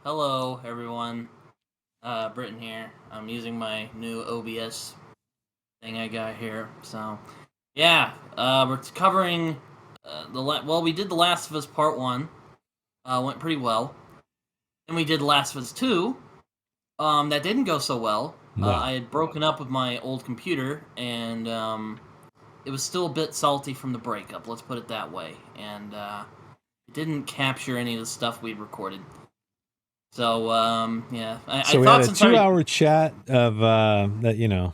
Hello, everyone. Britton here. I'm using my new OBS thing I got here. So, yeah, we're covering we did The Last of Us Part 1. Went pretty well. And we did Last of Us 2. That didn't go so well. No. I had broken up with my old computer, and it was still a bit salty from the breakup, let's put it that way. And it didn't capture any of the stuff we'd recorded. So, yeah. So I we had thought a since I 2-hour chat of that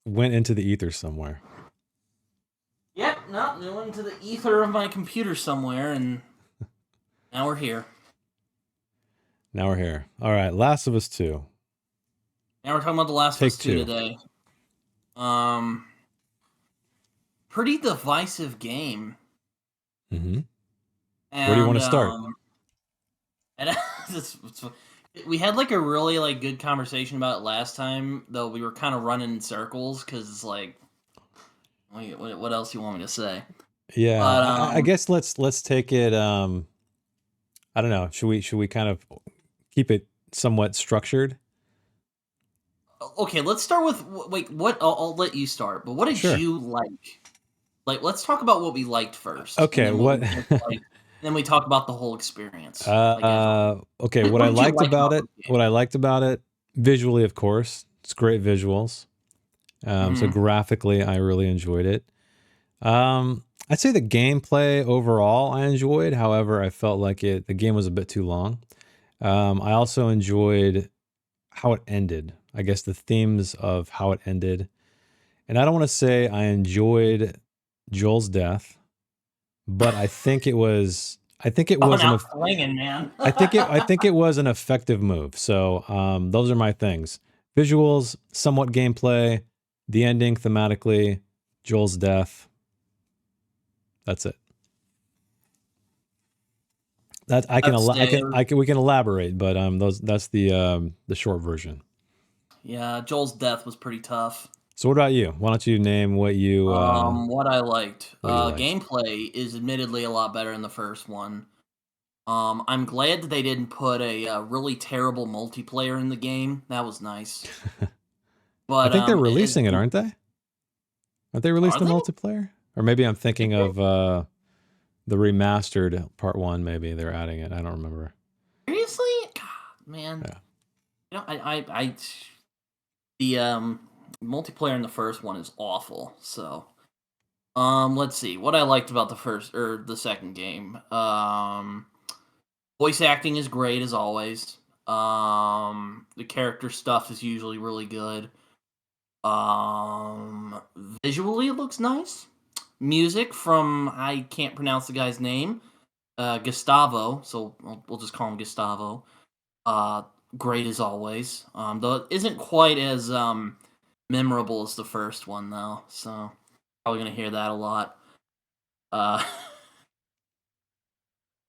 went into the ether somewhere. Yep, no, it went into the ether of my computer somewhere, and now we're here. Now we're here. All right, Last of Us 2. Now we're talking about The Last of Us 2 today. Pretty divisive game. Mm-hmm. Where do you want to start? And we had like a really good conversation about it last time, though we were kind of running in circles because it's like, what else you want me to say? Yeah, But, I guess let's take it. I don't know. Should we kind of keep it somewhat structured? Okay, let's start with what I'll let you start. But what did you like? Like, let's talk about what we liked first. Okay, what? Then we talk about the whole experience. Okay, what I liked about it. What I liked about it, visually, of course, it's great visuals. So graphically, I really enjoyed it. I'd say the gameplay overall I enjoyed. However, I felt like the game was a bit too long. I also enjoyed how it ended. I guess the themes of how it ended. And I don't want to say I enjoyed Joel's death, but I think it was I think it was man. I think it was an effective move. So those are my things. Visuals, somewhat gameplay, the ending thematically, Joel's death. That's it. That we can elaborate, but that's the short version. Yeah, Joel's death was pretty tough. So what about you? Why don't you name what you what I liked? What you liked. Gameplay is admittedly a lot better in the first one. I'm glad that they didn't put a really terrible multiplayer in the game. That was nice. But I think they're releasing it, aren't they? Aren't they releasing the multiplayer? Or maybe I'm thinking of the remastered part 1. Maybe they're adding it. I don't remember. Seriously, God, man. Yeah. You know, the multiplayer in the first one is awful. So, let's see what I liked about the second game. Voice acting is great as always. The character stuff is usually really good. Visually it looks nice. Music from, I can't pronounce the guy's name, Gustavo. So we'll just call him Gustavo. Great as always. Though it isn't quite as memorable as the first one though. So probably gonna hear that a lot.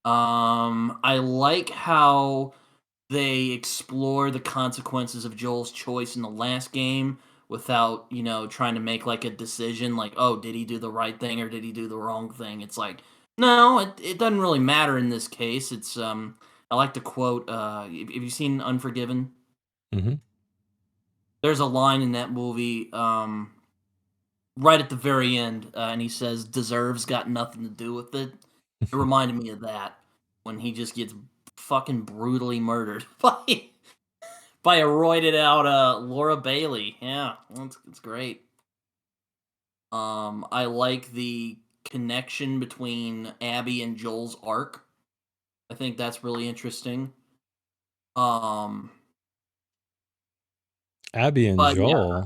I like how they explore the consequences of Joel's choice in the last game without, trying to make like a decision like, oh, did he do the right thing or did he do the wrong thing? It's like, no, it doesn't really matter in this case. It's I like to quote, have you seen Unforgiven? Mm-hmm. There's a line in that movie right at the very end, and he says, deserves got nothing to do with it. It reminded me of that when he just gets fucking brutally murdered by a roided out Laura Bailey. Yeah, it's great. I like the connection between Abby and Joel's arc. I think that's really interesting. Abby and Joel.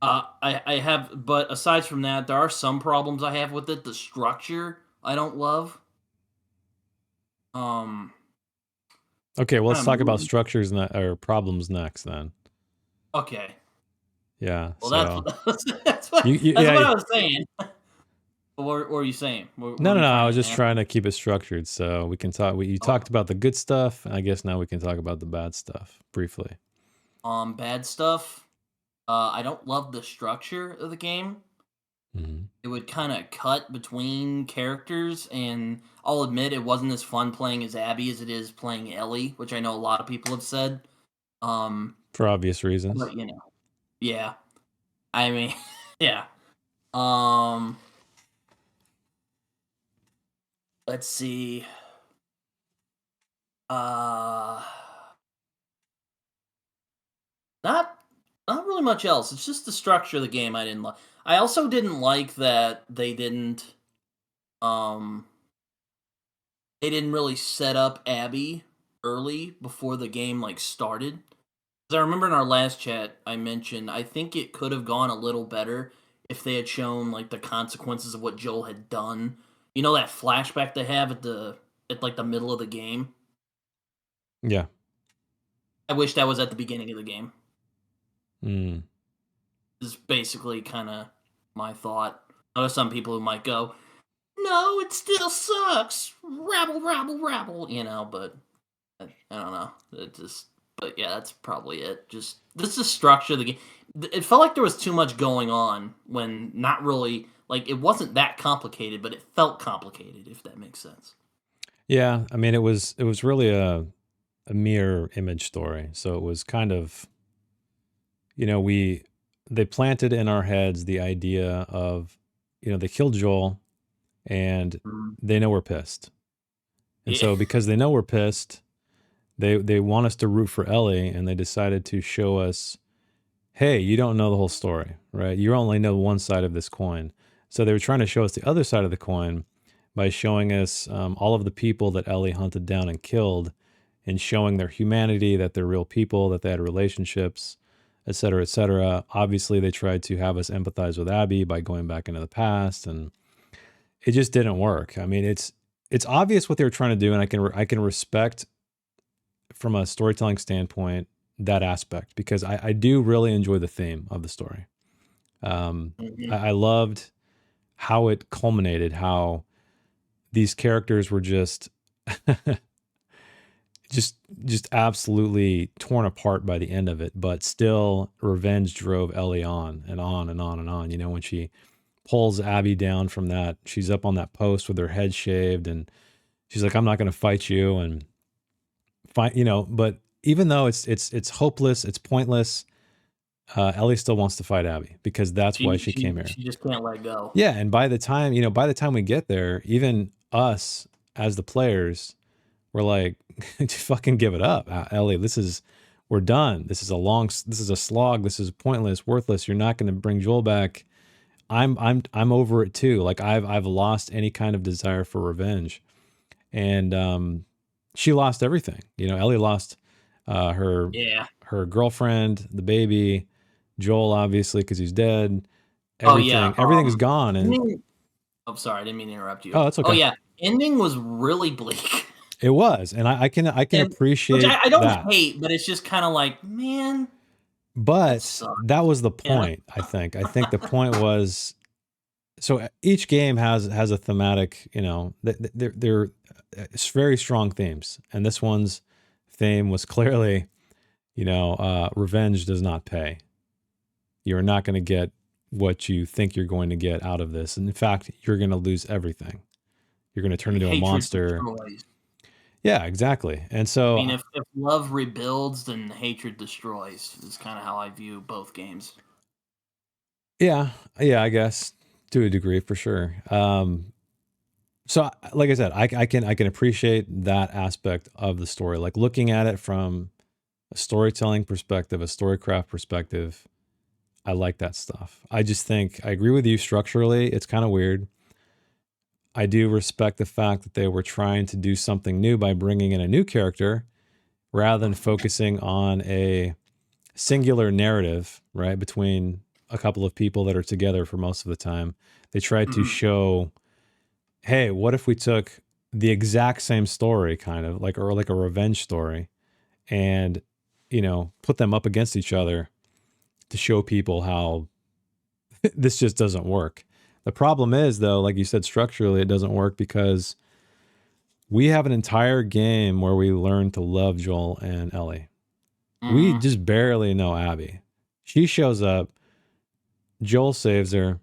Yeah, I have, but aside from that, there are some problems I have with it. The structure I don't love. Okay, well, let's talk about structures or problems next then. Okay. Yeah. Well, so that's what I was saying. What were you saying? No. I was just trying to keep it structured so we can talk. You talked about the good stuff, and I guess now we can talk about the bad stuff briefly. Bad stuff. I don't love the structure of the game. Mhm. It would kind of cut between characters, and I'll admit it wasn't as fun playing as Abby as it is playing Ellie, which I know a lot of people have said. Um, For obvious reasons. but yeah. I mean, yeah. Um, let's see. Uh, not not really much else. It's just the structure of the game I didn't like. I also didn't like that um they didn't really set up Abby early before the game like started. 'Cause I remember in our last chat I mentioned I think it could have gone a little better if they had shown like the consequences of what Joel had done. You know that flashback they have at like the middle of the game? Yeah. I wish that was at the beginning of the game. Mm. Is basically kind of my thought. I know some people who might go, "No, it still sucks. Rabble, rabble, rabble." But I don't know. It just, but yeah, that's probably it. Just this is structure of the game. It felt like there was too much going on when not really like it wasn't that complicated, but it felt complicated. If that makes sense. Yeah, I mean, it was really a mirror image story. So it was kind of, we they planted in our heads the idea of, they killed Joel and Mm. they know we're pissed. And Yeah. so because they know we're pissed, they want us to root for Ellie, and they decided to show us, hey, you don't know the whole story, right? You only know one side of this coin. So they were trying to show us the other side of the coin by showing us all of the people that Ellie hunted down and killed, and showing their humanity, that they're real people, that they had relationships, et cetera, et cetera. Obviously, they tried to have us empathize with Abby by going back into the past, and it just didn't work. I mean, it's obvious what they were trying to do, and I can respect from a storytelling standpoint that aspect, because I do really enjoy the theme of the story. Um, Mhm. I loved how it culminated, how these characters were just just absolutely torn apart by the end of it, but still revenge drove Ellie on and on and on and on. When she pulls Abby down from that, she's up on that post with her head shaved, and she's like, I'm not going to fight you. And fight, but even though it's hopeless, it's pointless, Ellie still wants to fight Abby because that's why She she she came here. she just can't let go. Yeah, and by the time we get there, even us as the players, we're like, fucking give it up, Ellie. We're done. This is a slog. This is pointless, worthless. You're not going to bring Joel back. I'm over it too. Like I've lost any kind of desire for revenge, and she lost everything. Ellie lost her Yeah. girlfriend, the baby, Joel, obviously, because he's dead. Oh yeah. Everything's gone, and Ending, oh, sorry, I didn't mean to interrupt you. oh, that's Oh okay. yeah, ending was really bleak. It was, and I can And which appreciate I don't that. hate, but it's just kinda like, "Man, that But sucks." that was the You know? point, I think. I think the point was, so each game has a thematic, they're it's very strong themes, and this one's theme was clearly, revenge does not pay. You're not going to get what you think you're going to get out of this, and in fact, you're going to lose everything. You're going to turn into a Hatred monster. destroys. Yeah, exactly. And I so, mean, if love rebuilds, then hatred destroys, is kinda how I view both games. yeah, yeah, I guess to a degree for sure. So like I said, I can appreciate that aspect of the story, like looking at it from a storytelling perspective, a storycraft perspective. I like that stuff. I just think I agree with you structurally. It's kind of weird. I do respect the fact that they were trying to do something new by bringing in a new character rather than focusing on a singular narrative, right, between a couple of people that are together for most of the time. They tried to Mhm. show, hey, what if we took the exact same story, kind of like, or like a revenge story, and, put them up against each other to show people how this just doesn't work. The problem is, though, like you said, structurally, it doesn't work because we have an entire game where we learn to love Joel and Ellie. We Mhm. just barely know Abby. She shows up, Joel saves her,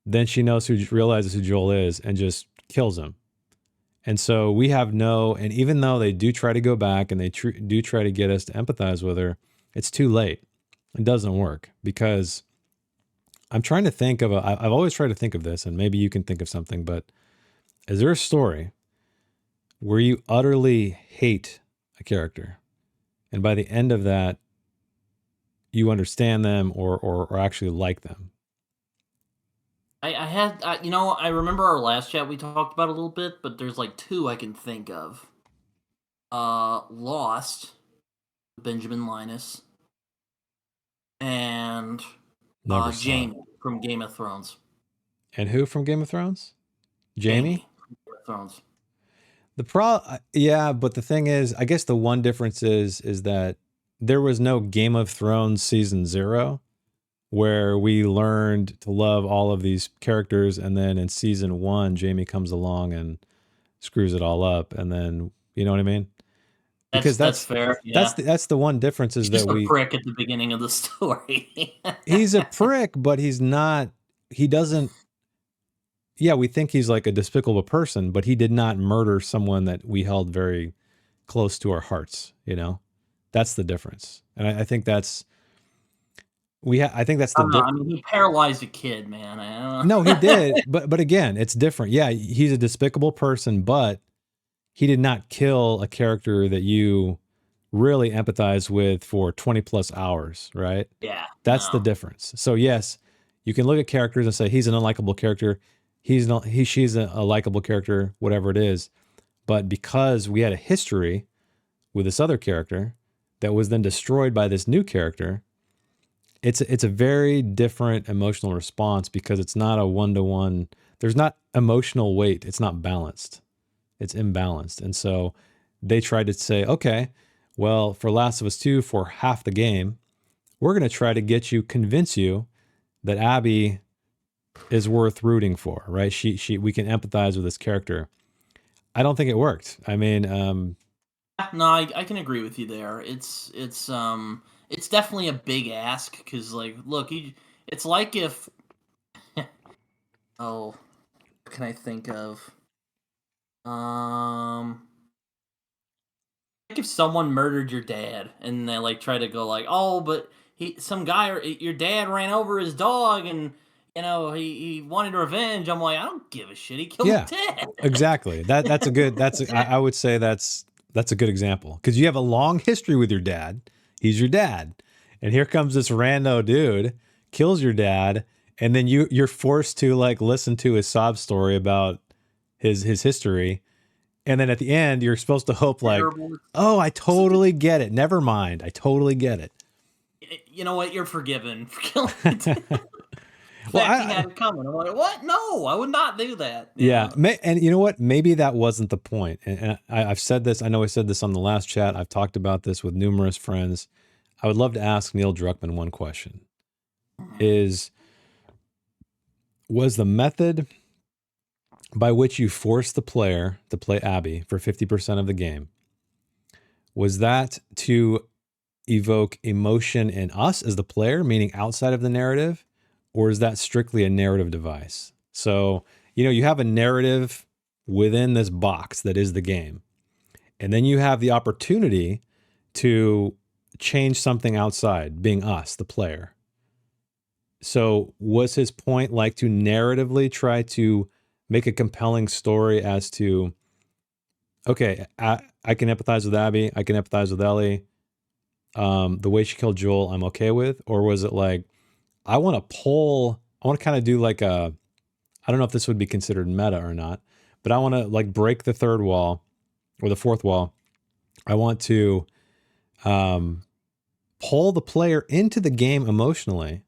then she realizes who Joel is and just kills him. And so we have and even though they do try to go back and they do try to get us to empathize with her, it's too late. It doesn't work because I'm trying to think of I've always tried to think of this, and maybe you can think of something, but is there a story where you utterly hate a character and by the end of that, you understand them or actually like them? I remember our last chat we talked about a little bit, but there's like two I can think of. Lost, Benjamin Linus, and Never saw it. Jamie from Game of Thrones. And who from Game of Thrones? Jamie? Jamie from Game of Thrones. Yeah, but the thing is, I guess the one difference is that there was no Game of Thrones season 0 where we learned to love all of these characters, and then in season 1 Jamie comes along and screws it all up, and then you know what I mean? Because That's fair. Yeah, that's the one difference is he's that just a prick at the beginning of the story. he's a prick, but he's not. He doesn't. Yeah, we think he's like a despicable person, but he did not murder someone that we held very close to our hearts. You know, that's the difference, and I think that's. I think that's I don't know. I mean, he paralyzed a kid, man. I don't know. No, he did, but again, it's different. Yeah, he's a despicable person, but he did not kill a character that you really empathize with for 20 plus hours, right? Yeah, That's the difference. So yes, you can look at characters and say he's an unlikable character. She's a likable character, whatever it is. But because we had a history with this other character that was then destroyed by this new character, it's a very different emotional response because it's not a one-to-one. There's not emotional weight. It's not balanced. It's imbalanced. And so they tried to say, okay, well, for Last of Us 2, for half the game, we're going to try to convince you that Abby is worth rooting for, right? We can empathize with this character. I don't think it worked. I mean, no, I can agree with you there. It's definitely a big ask because, like, look, it's like if, oh, what can I think of? Like if someone murdered your dad and they like try to go like, oh, but your dad ran over his dog and he wanted revenge. I'm like, I don't give a shit. He killed yeah, my dad. exactly. I would say that's a good example because you have a long history with your dad. He's your dad, and here comes this rando dude, kills your dad, and then you're forced to like listen to his sob story about his history. And then at the end, you're supposed to hope like, oh, I totally get it. Never mind. I totally get it. You know what? You're forgiven for killing it. Well, he had it coming. I'm like, what? No, I would not do that. Yeah. And you know what? Maybe that wasn't the point. And I've said this. I know I said this on the last chat. I've talked about this with numerous friends. I would love to ask Neil Druckmann one question. Was the method by which you force the player to play Abby for 50% of the game, was that to evoke emotion in us as the player, meaning outside of the narrative, or is that strictly a narrative device? So, you have a narrative within this box that is the game, and then you have the opportunity to change something outside, being us, the player. So was his point like to narratively try to make a compelling story as to, okay, I can empathize with Abby, I can empathize with Ellie. The way she killed Joel, I'm okay with? Or was it like, I want to kind of do like I don't know if this would be considered meta or not, but I want to like break the third wall or the fourth wall. I want to pull the player into the game emotionally.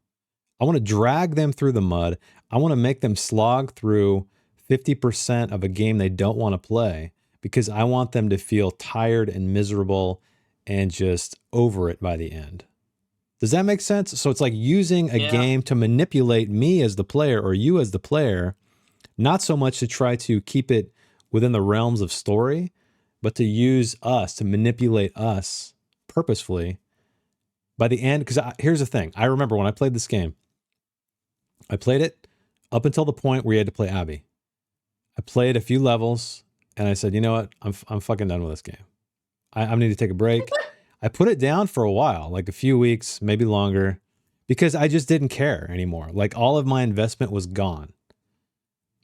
I want to drag them through the mud. I want to make them slog through 50% of a game they don't want to play because I want them to feel tired and miserable and just over it by the end. Does that make sense? So it's like using a game to manipulate me as the player or you as the player, not so much to try to keep it within the realms of story, but to use us, to manipulate us purposefully by the end. Because here's the thing. I remember when I played this game, I played it up until the point where you had to play Abby. I played a few levels, and I said, you know what? I'm fucking done with this game. I need to take a break. I put it down for a while, like a few weeks, maybe longer, because I just didn't care anymore. Like all of my investment was gone.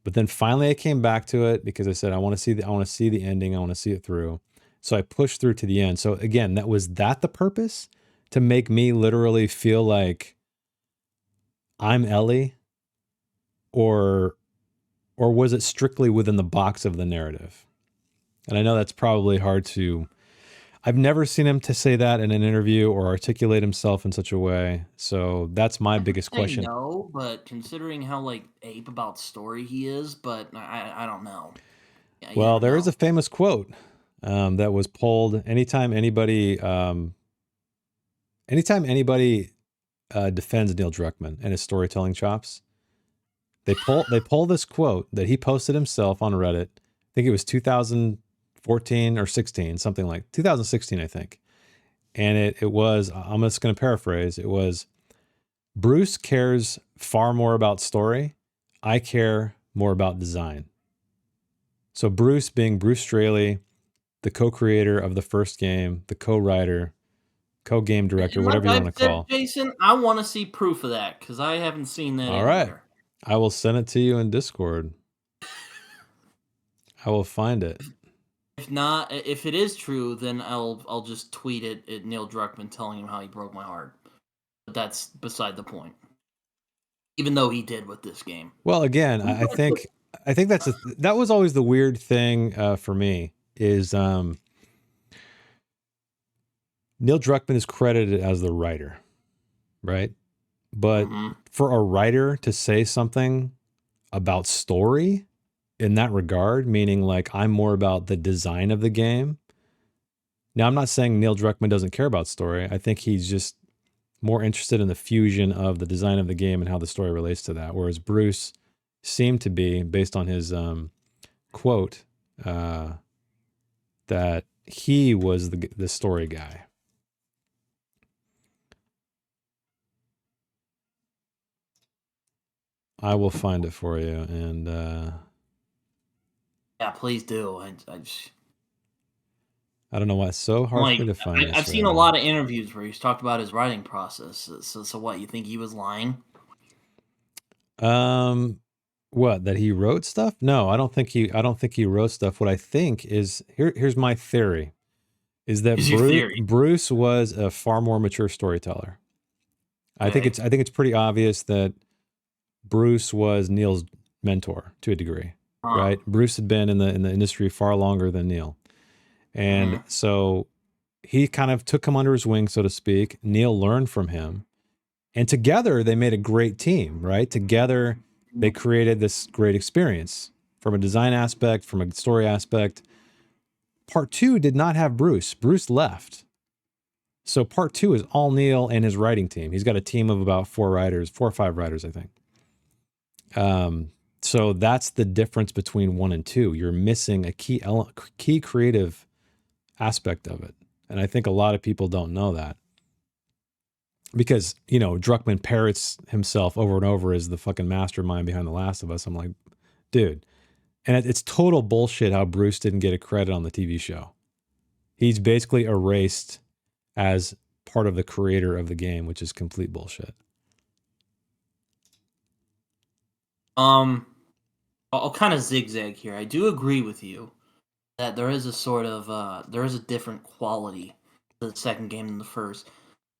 But then finally I came back to it because I said, I want to see the ending. I want to see it through. So I pushed through to the end. So again, was that the purpose? To make me literally feel like I'm Ellie? Or was it strictly within the box of the narrative? And I know that's probably hard to, I've never seen him to say that in an interview or articulate himself in such a way. So that's my biggest question. No, but considering how like ape about story he is, but I don't know. Yeah, you Well, never there is know. a famous quote that was pulled anytime anybody defends Neil Druckmann and his storytelling chops. They pull this quote that he posted himself on Reddit. I think it was 2014 or 16, something like 2016, I think. And it was, I'm just going to paraphrase. It was, Bruce cares far more about story. I care more about design. So Bruce being Bruce Straley, the co-creator of the first game, the co-writer, co-game director, And like whatever you want I've to said, call. Jason, I want to see proof of that because I haven't seen that All right. anywhere. I will send it to you in Discord. I will find it. If not, if it is true, then I'll just tweet it at Neil Druckmann telling him how he broke my heart. But that's beside the point. Even though he did with this game. Well, again, I think that was always the weird thing for me is Neil Druckmann is credited as the writer, right? But for a writer to say something about story in that regard, meaning like I'm more about the design of the game. Now, I'm not saying Neil Druckmann doesn't care about story. I think he's just more interested in the fusion of the design of the game and how the story relates to that. Whereas Bruce seemed to be, based on his quote, that he was the story guy. I will find it for you, and yeah, please do. I don't know why it's so hard for me to find this. I've seen a lot of interviews where he's talked about his writing process. So what, you think he was lying? What, that he wrote stuff? No, I don't think he wrote stuff. What I think is here's my theory is that Bruce was a far more mature storyteller. Okay. I think it's pretty obvious that Bruce was Neil's mentor to a degree, right? Bruce had been in the industry far longer than Neil. And so he kind of took him under his wing, so to speak. Neil learned from him. And together they made a great team, right? Together they created this great experience from a design aspect, from a story aspect. Part 2 did not have Bruce. Bruce left. So part 2 is all Neil and his writing team. He's got a team of about 4 or 5 writers, I think. So that's the difference between 1 and 2. You're missing a key creative aspect of it. And I think a lot of people don't know that. Because, you know, Druckmann parrots himself over and over as the fucking mastermind behind The Last of Us. I'm like, dude. And it's total bullshit how Bruce didn't get a credit on the TV show. He's basically erased as part of the creator of the game, which is complete bullshit. I'll kind of zigzag here. I do agree with you that there is a sort of there is a different quality to the second game than the first.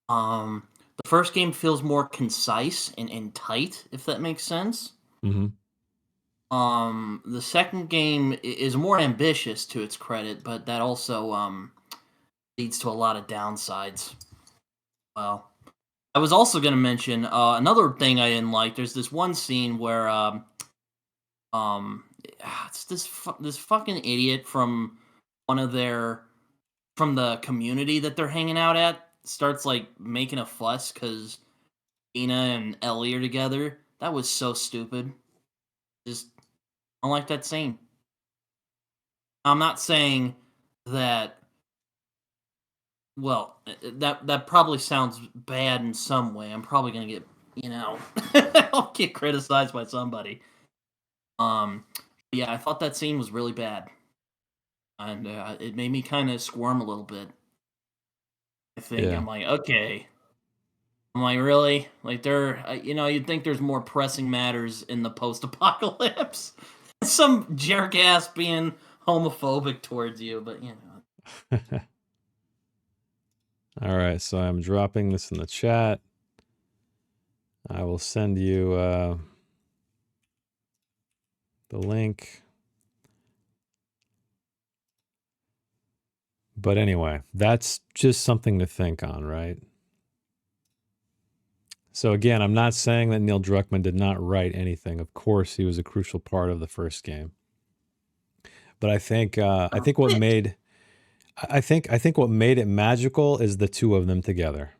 The first game feels more concise and tight, if that makes sense. Mm-hmm. The second game is more ambitious to its credit, but that also leads to a lot of downsides. Well, I was also going to mention another thing I didn't like. There's this one scene where it's this fucking idiot from from the community that they're hanging out at starts like making a fuss because Ina and Ellie are together. That was so stupid. Just I don't like that scene. I'm not saying that. Well, that probably sounds bad in some way. I'm probably gonna get you know, I'll get criticized by somebody. Um, yeah, I thought that scene was really bad, and it made me kind of squirm a little bit. I think Yeah. I'm like, okay, I'm like, really? Like, you know, you'd think there's more pressing matters in the post-apocalypse. Some jerk ass being homophobic towards you, but you know. All right, so I'm dropping this in the chat. I will send you the link. But anyway, that's just something to think on, right? So again, I'm not saying that Neil Druckmann did not write anything. Of course, he was a crucial part of the first game. But I think what made what made it magical is the two of them together.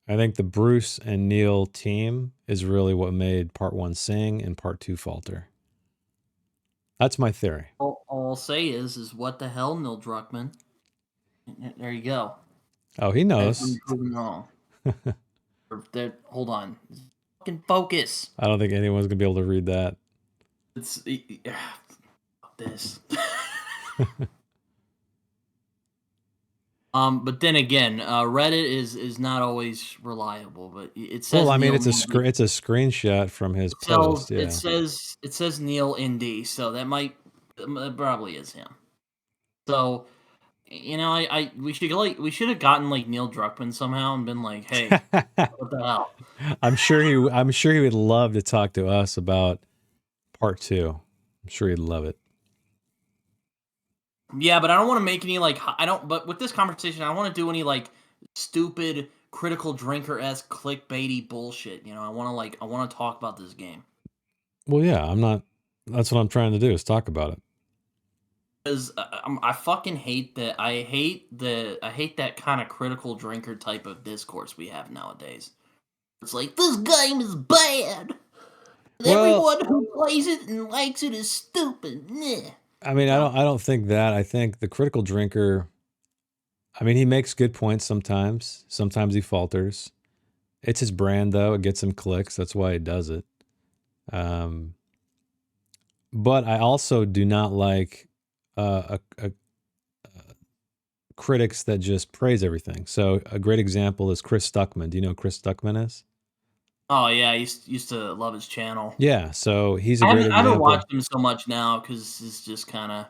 I think the Bruce and Neil team is really what made part 1 sing and part 2 falter. That's my theory. All I'll say is what the hell, Neil Druckmann? There you go. Oh, he I've knows. been proven wrong. Hold on. Fucking focus. I don't think anyone's gonna be able to read that. It's this. But then again, Reddit is not always reliable. But it says. Well, I mean, Neil it's a screenshot from his post. Yeah. It says Neil ND, so that probably is him. So, you know, we should have gotten like Neil Druckmann somehow and been like, hey, what the hell? I'm sure he would love to talk to us about part 2. I'm sure he'd love it. Yeah, but I don't want to make any like but with this conversation, I don't want to do any like stupid critical drinker-esque clickbaity bullshit. You know, I want to talk about this game. Well, yeah, that's what I'm trying to do, is talk about it. Because I fucking hate that. I hate that kind of critical drinker type of discourse we have nowadays. It's like, this game is bad. Everyone who plays it and likes it is stupid. Nah. I mean, I don't think that. I think the critical drinker, I mean, he makes good points sometimes. Sometimes he falters. It's his brand, though. It gets him clicks. That's why he does it. But I also do not like critics that just praise everything. So a great example is Chris Stuckman. Do you know who Chris Stuckman is? Oh yeah, I used to love his channel. Yeah, so he's a great example. I haven't watched him so much now because it's just kind of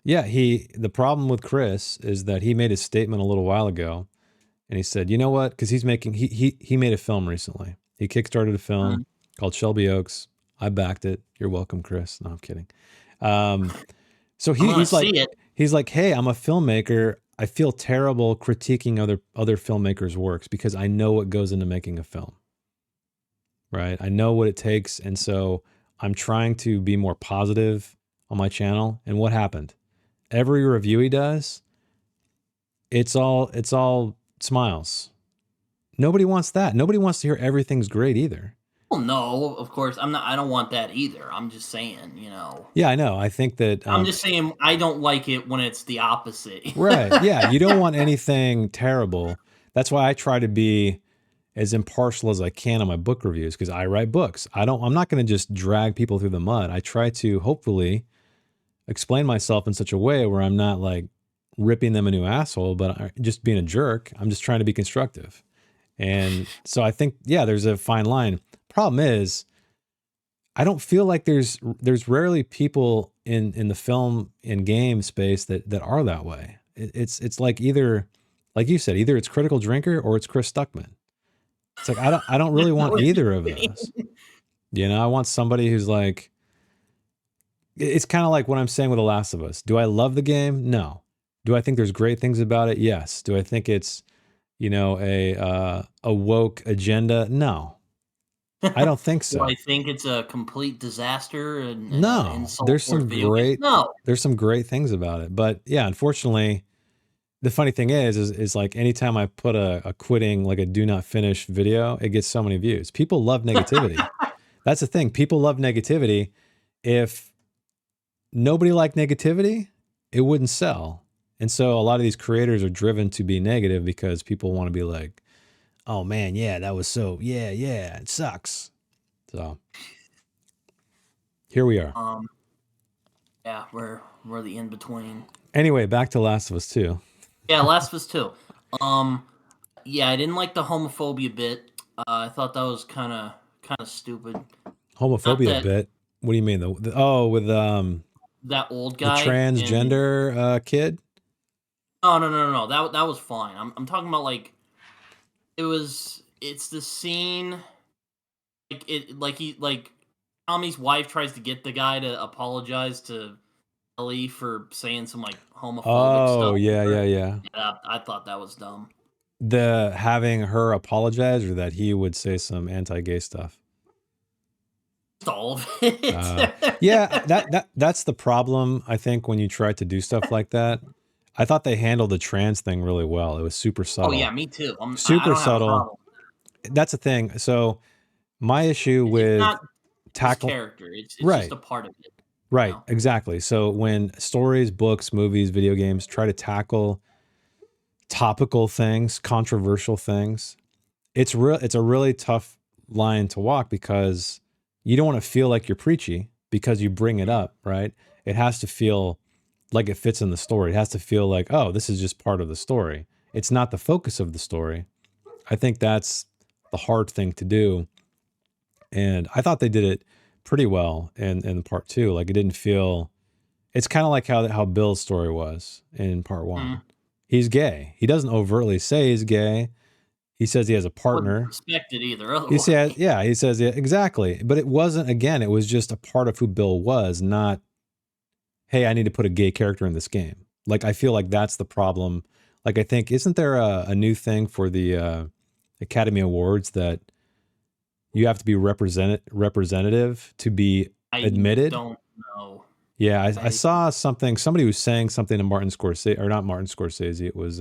Yeah, the problem with Chris is that he made a statement a little while ago, and he said, you know what? Because he made a film recently. He kickstarted a film called Shelby Oaks. I backed it. You're welcome, Chris. No, I'm kidding. So he's like, hey, I'm a filmmaker. I feel terrible critiquing other filmmakers' works because I know what goes into making a film. Right? I know what it takes, and so I'm trying to be more positive on my channel. And what happened? Every review he does, it's all smiles. Nobody wants that. Nobody wants to hear everything's great either. Well, no, of course. I don't want that either. I'm just saying, you know. Yeah, I know. I think that I'm just saying I don't like it when it's the opposite. Right. Yeah, you don't want anything terrible. That's why I try to be as impartial as I can on my book reviews, because I write books. I'm not going to just drag people through the mud. I try to hopefully explain myself in such a way where I'm not like ripping them a new asshole, but just being a jerk. I'm just trying to be constructive. And so I think, yeah, there's a fine line. Problem is, I don't feel like there's rarely people in the film and game space that are that way. It's like either, like you said, either it's critical drinker or it's Chris Stuckman. It's like I don't really want either of those. You know, I want somebody who's like, it's kind of like what I'm saying with The Last of Us. Do I love the game? No. Do I think there's great things about it? Yes. Do I think it's, you know, a woke agenda? No. I don't think so. Do I think it's a complete disaster and no. There's some great things about it. But yeah, unfortunately, the funny thing is like anytime I put a quitting, like a do not finish video, it gets so many views. People love negativity. That's the thing. People love negativity. If nobody liked negativity, it wouldn't sell. And so a lot of these creators are driven to be negative because people want to be like, oh man, yeah, that was so, yeah, it sucks. So here we are. Yeah, we're the in between. Anyway, back to Last of Us 2. Yeah, Last of Us 2. Um, yeah, I didn't like the homophobia bit. I thought that was kind of stupid. Not Homophobia that bit. What do you mean? Oh, with that old the guy and transgender kid? no. That was fine. I'm talking about like it's the scene like Tommy's wife tries to get the guy to apologize to Ellie for saying some like homophobic Oh, stuff to yeah, her. yeah, yeah. Yeah, I thought that was dumb. The having her apologize, or that he would say some anti-gay stuff. Just all of it. Yeah, that's the problem, I think, when you try to do stuff like that. I thought they handled the trans thing really well. It was super Oh yeah, subtle. me too. I Super don't have a subtle. problem. That's the thing. So my issue It's with not his tackle character. It's just right, a part of it. You right, know. exactly. So when stories, books, movies, video games try to tackle topical things, controversial things, it's a really tough line to walk, because you don't want to feel like you're preachy because you bring it up, right? It has to feel like it fits in the story. It has to feel like, oh, this is just part of the story. It's not the focus of the story. I think that's the hard thing to do. And I thought they did it pretty well in part two. Like, it didn't feel, it's kind of like how Bill's story was in part Mm. one. He's gay. He doesn't overtly say he's gay. He says he has a Wouldn't partner. respect it either. He Otherwise, says, yeah, he says, yeah, exactly. But it wasn't, again, it was just a part of who Bill was, not, hey, I need to put a gay character in this game. Like, I feel like that's the problem. Like, I think, isn't there a new thing for the Academy Awards that you have to be representative to be I admitted? don't know. Yeah, I I saw something, somebody was saying something to Martin Scorsese, or not Martin Scorsese, it was,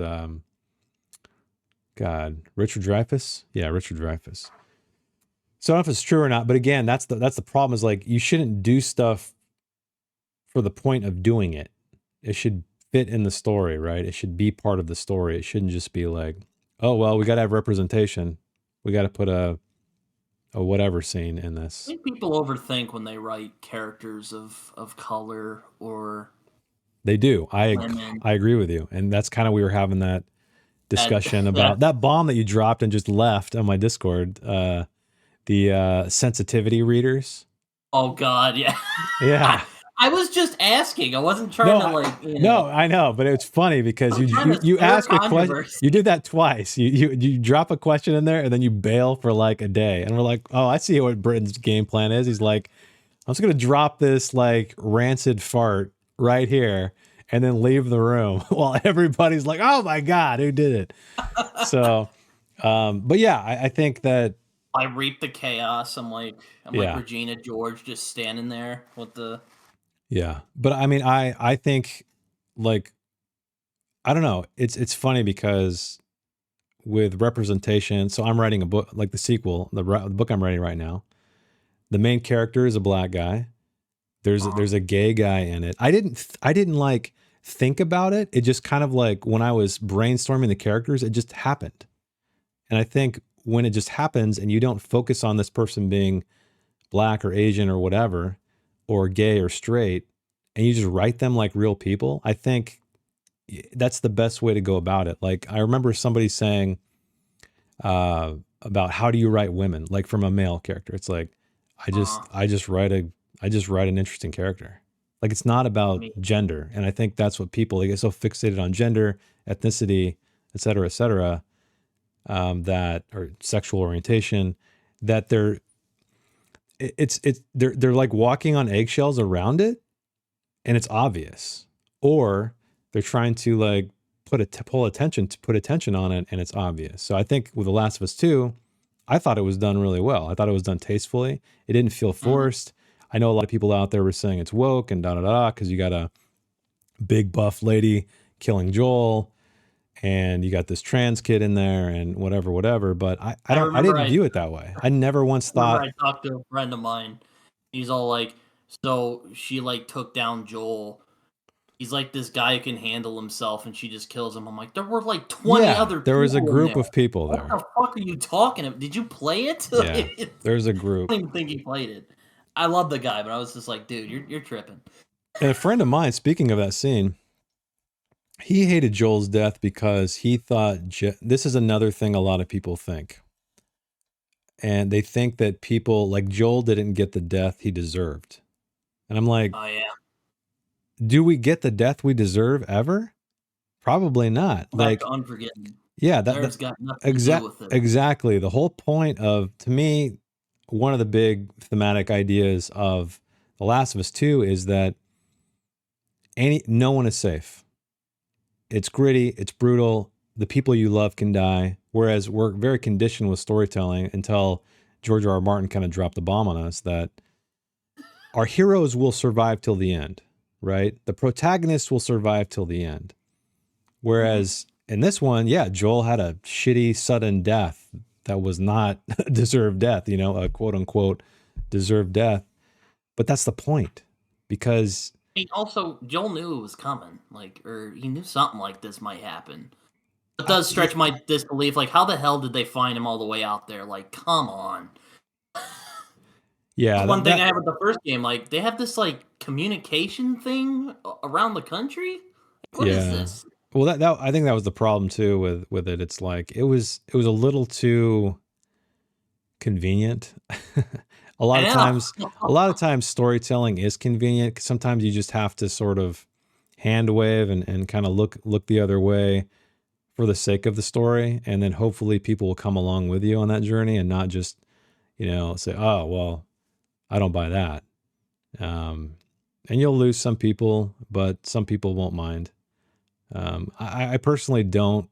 God, Richard Dreyfuss? Yeah, Richard Dreyfuss. So I don't know if it's true or not, but again, that's the problem, is like, you shouldn't do stuff for the point of doing it. It should fit in the story, right? It should be part of the story. It shouldn't just be like, oh well, we got to have representation. We got to put a whatever scene in this. think people overthink when they write characters of color or They do. women. I agree with you, and that's kind of, we were having that That discussion that about that bomb that you dropped and just left on my Discord. The sensitivity readers. oh god, yeah. Yeah. I was just asking. I wasn't trying No, to like you no, know. I know, but it's funny because I was trying to you stir ask a question. You controversy. did that twice. You drop a question in there and then you bail for like a day, and we're like, oh, I see what Britain's game plan is. He's like, I'm just gonna drop this like rancid fart right here and then leave the room while everybody's like, oh my god, who did it? So, but yeah, I think that, I reap the chaos. I'm like yeah, Regina George just standing there with the yeah. But I mean, I think, like, I don't know. It's funny because with representation. So I'm writing a book, like the sequel, the book I'm writing right now. The main character is a black guy. There's a gay guy in it. I didn't like think about it. It just kind of like, when I was brainstorming the characters, it just happened. And I think when it just happens and you don't focus on this person being black or Asian or whatever, or gay or straight, and you just write them like real people, I think that's the best way to go about it. Like, I remember somebody saying, about how do you write women, like from a male character. It's like, I just write an interesting character. Like, it's not I about mean, gender. And I think that's what people, they get so fixated on: gender, ethnicity, et cetera, that, or sexual orientation, that they're like walking on eggshells around it, and it's obvious. Or they're trying to like put attention on it, and it's obvious. So I think with The Last of Us 2, I thought it was done really well. I thought it was done tastefully. It didn't feel mhm. forced. I know a lot of people out there were saying it's woke and da da da, because you got a big buff lady killing Joel, and you got this trans kid in there, and whatever. But I didn't view it that way. I never once Remember thought, I talked to a friend of mine. He's all like, so she like took down Joel he's like this guy who can handle himself, and she just kills him. I'm like, there were like 20 Yeah, other there was a people in group there. of people What there. the fuck are you talking about? Did you play it? Yeah, I there's a group. don't even think he played it. I love the guy, but I was just like, dude, you're tripping. And a friend of mine, speaking of that scene, he hated Joel's death because he thought this is another thing a lot of people think. And they think that people like Joel didn't get the death he deserved. And I'm like, Oh yeah, do we get the death we deserve ever? Probably not. back to Like, Unforgiven. yeah, There's got nothing to do with it. exactly. The whole point of, to me, one of the big thematic ideas of The Last of Us 2 is that no one is safe. It's gritty, it's brutal. The people you love can die. Whereas we're very conditioned with storytelling until George R. R. Martin kind of dropped the bomb on us that our heroes will survive till the end, right? The protagonist will survive till the end. Whereas in this one, yeah, Joel had a shitty, sudden death that was not deserved death, a quote unquote deserved death. But that's the point because. Joel knew it was coming, or he knew something like this might happen. It does stretch my disbelief. Like, how the hell did they find him all the way out there? Like, come on. Yeah, One thing I have with the first game, like, they have this like communication thing around the country. What is this? Well, that I think that was the problem too with it. It's like it was a little too convenient. a lot of times storytelling is convenient. Sometimes you just have to sort of hand wave and kind of look the other way for the sake of the story, and then hopefully people will come along with you on that journey and not just say, oh well, I don't buy that. And you'll lose some people, but some people won't mind. I personally don't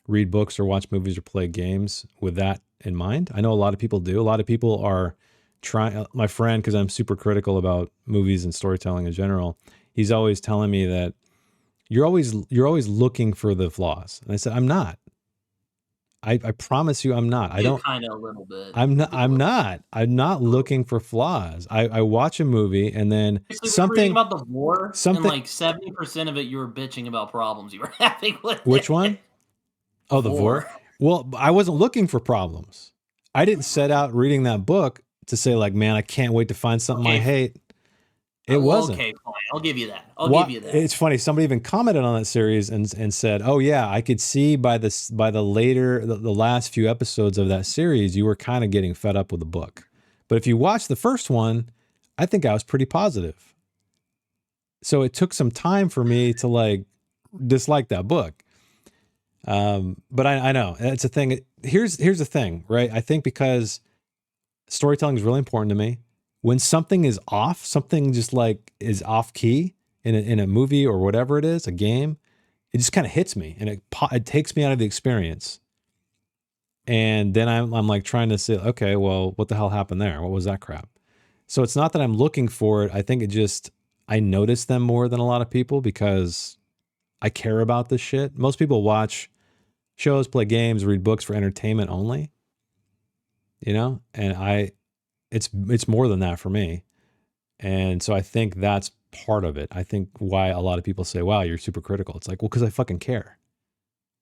read books or watch movies or play games with that in mind. I know a lot of people do. A lot of people are trying. My friend, because I'm super critical about movies and storytelling in general, he's always telling me that you're always looking for the flaws. And I said, I'm not. I promise you, I'm not. I don't. Kind of a little bit. I'm not. I'm not looking for flaws. I watch a movie and then something about the war. Something, and like 70% of it, you were bitching about problems you were having with which one? Oh, the Vor. Well, I wasn't looking for problems. I didn't set out reading that book to say like, man, I can't wait to find something I hate. It wasn't. Okay, fine. I'll give you that. Give you that. It's funny. Somebody even commented on that series and said, "Oh yeah, I could see by the last few episodes of that series, you were kind of getting fed up with the book. But if you watch the first one, I think I was pretty positive. So it took some time for me to like dislike that book. But I know it's a thing. Here's the thing, right? I think because storytelling is really important to me. When something is off, something just like is off key in a movie or whatever it is, a game, it just kind of hits me and it takes me out of the experience. And then I'm like trying to say, okay, well, what the hell happened there? What was that crap? So it's not that I'm looking for it. I think I notice them more than a lot of people because I care about this shit. Most people watch shows, play games, read books for entertainment only, and it's more than that for me. And so I think that's part of it. I think why a lot of people say, wow, you're super critical. It's like, well, because I fucking care.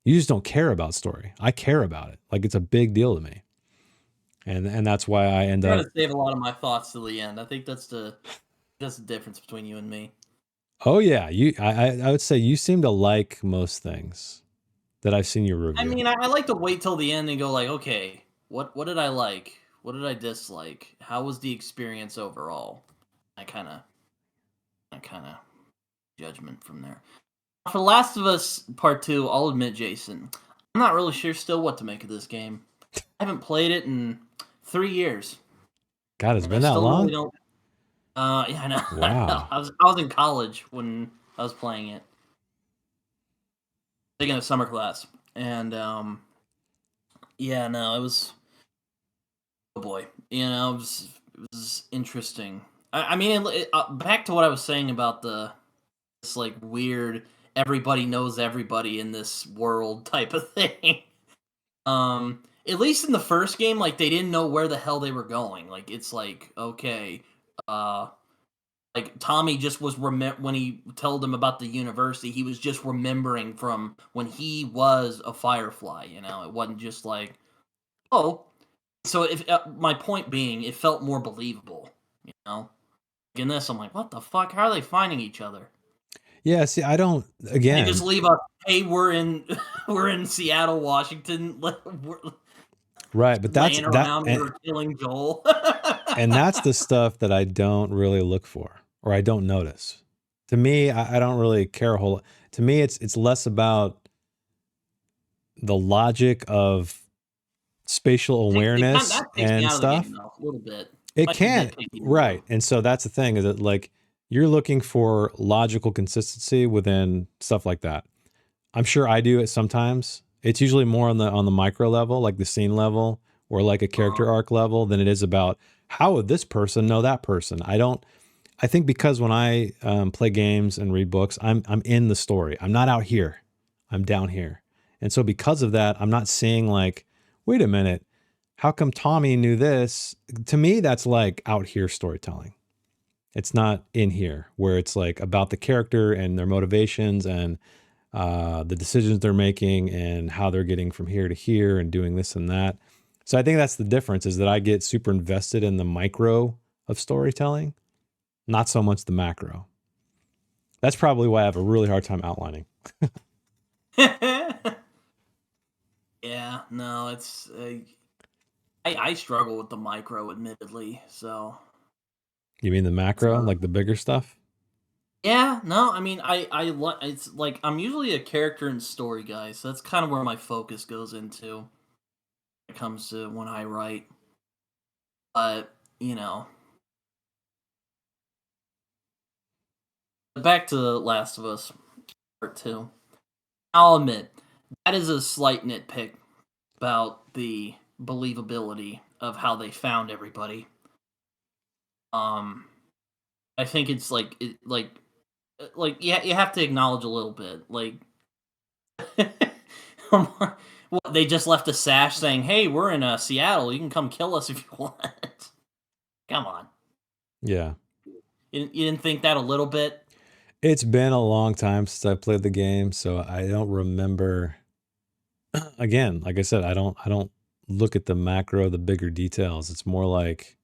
You just don't care about story. I care about it. Like it's a big deal to me. And that's why I end up trying to save a lot of my thoughts to the end. I think that's the difference between you and me. Oh yeah. I would say you seem to like most things that I've seen you review. I mean, I like to wait till the end and go like, okay, what did I like? What did I dislike? How was the experience overall? I kind of judgment from there. For Last of Us Part 2, I'll admit, Jason, I'm not really sure still what to make of this game. I haven't played it in 3 years. God, it's been that long? Really yeah, I know. Wow. I was in college when I was playing it. Taking a summer class. And yeah, no, it was oh boy. It was interesting. I mean, back to what I was saying about this like weird everybody knows everybody in this world type of thing. At least in the first game, like they didn't know where the hell they were going. Like it's like, okay, Like, Tommy just was when he told him about the university, he was just remembering from when he was a Firefly, you know? It wasn't just like, "Oh." So if my point being, it felt more believable, you know? In this, I'm like, "What the fuck? How are they finding each other?" Yeah, see, I don't They just again, leave a, "Hey, we're in we're in Seattle, Washington, we're right, but that's laying that around, we're killing Joel." and that's the stuff that I don't really look for or I don't notice. To me, I don't really care a whole to me it's less about the logic of spatial awareness That takes me and out of the game, stuff. though, a little bit. It Might be can nitpicky, right. though. And so that's the thing is that like you're looking for logical consistency within stuff like that. I'm sure I do it sometimes. It's usually more on the micro level, like the scene level or like a Uh, character arc level than it is about how would this person know that person. I think because when I play games and read books, I'm in the story. I'm not out here. I'm down here. And so because of that, I'm not seeing like, wait a minute, how come Tommy knew this? To me, that's like out here storytelling. It's not in here where it's like about the character and their motivations and the decisions they're making and how they're getting from here to here and doing this and that. So I think that's the difference is that I get super invested in the micro of storytelling, not so much the macro. That's probably why I have a really hard time outlining. yeah, no, it's I struggle with the micro, admittedly. So You mean the macro, like the bigger stuff? yeah, no, I mean, it's like I'm usually a character and story guy, so that's kind of where my focus goes into when it comes to when I write. But you know, back to Last of Us Part Two. I'll admit that is a slight nitpick about the believability of how they found everybody. Um, I think it's like you have to acknowledge a little bit like what they just left a sash saying, "Hey, we're in Seattle. You can come kill us if you want." Come on, Yeah. you didn't think that a little bit? It's been a long time since I played the game, so I don't remember. Again, like I said, I don't look at the macro, the bigger details. It's more like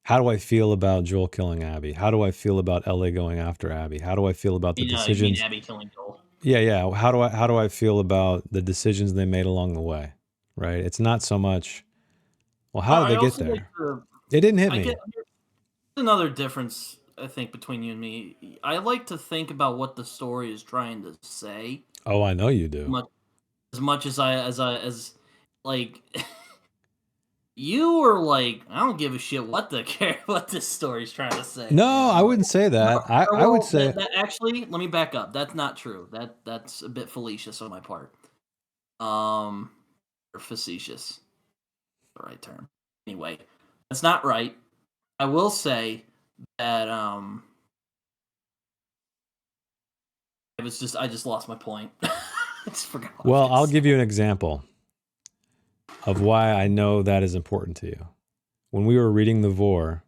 how do I feel about Joel killing Abby? How do I feel about Ellie going after Abby? How do I feel about the You mean decisions? Abby killing Joel? Yeah, yeah. How do I feel about the decisions they made along the way? Right? It's not so much, well, how did I they get also like there? to. It didn't hit I get me. another difference. I think between you and me, I like to think about what the story is trying to say. Oh, I know you do. Much as much as like you were like, I don't give a shit what the what this story's trying to say. No, You I know, wouldn't say no, that. I would well, say that actually, let me back up. That's not true. That's a bit fallacious on my part. Um, or facetious, the right term. Anyway, that's not right. I will say that I just lost my point. I just forgot what I was well, gonna I'll say. give you an example of why I know that is important to you. When we were reading the Vor,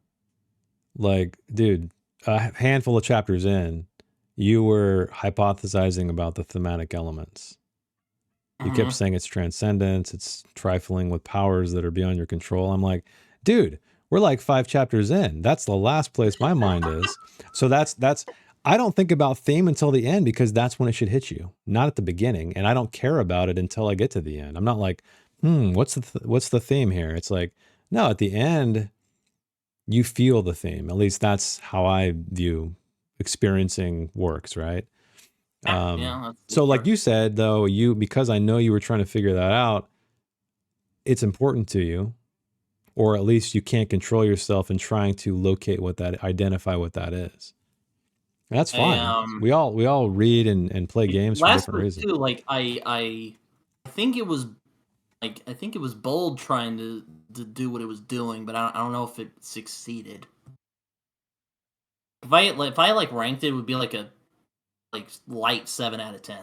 like, dude, a handful of chapters in, you were hypothesizing about the thematic elements. You kept Hmm. saying it's transcendence, it's trifling with powers that are beyond your control. I'm like, dude, we're like 5 chapters in. That's the last place my mind is. So that's I don't think about theme until the end because that's when it should hit you, not at the beginning. And I don't care about it until I get to the end. I'm not like, what's the theme here? It's like, no, at the end, you feel the theme. At least that's how I view experiencing works, right? Yeah, yeah, that's So like fair. you said though, you because I know you were trying to figure that out, it's important to you, or at least you can't control yourself in trying to locate what that identify what that is. And that's I fine. We all read and play games for Last different of Us reasons. 2, like I think it was I think it was bold trying to do what it was doing, but I don't know if it succeeded. If I like ranked it, it would be like a light 7 out of 10.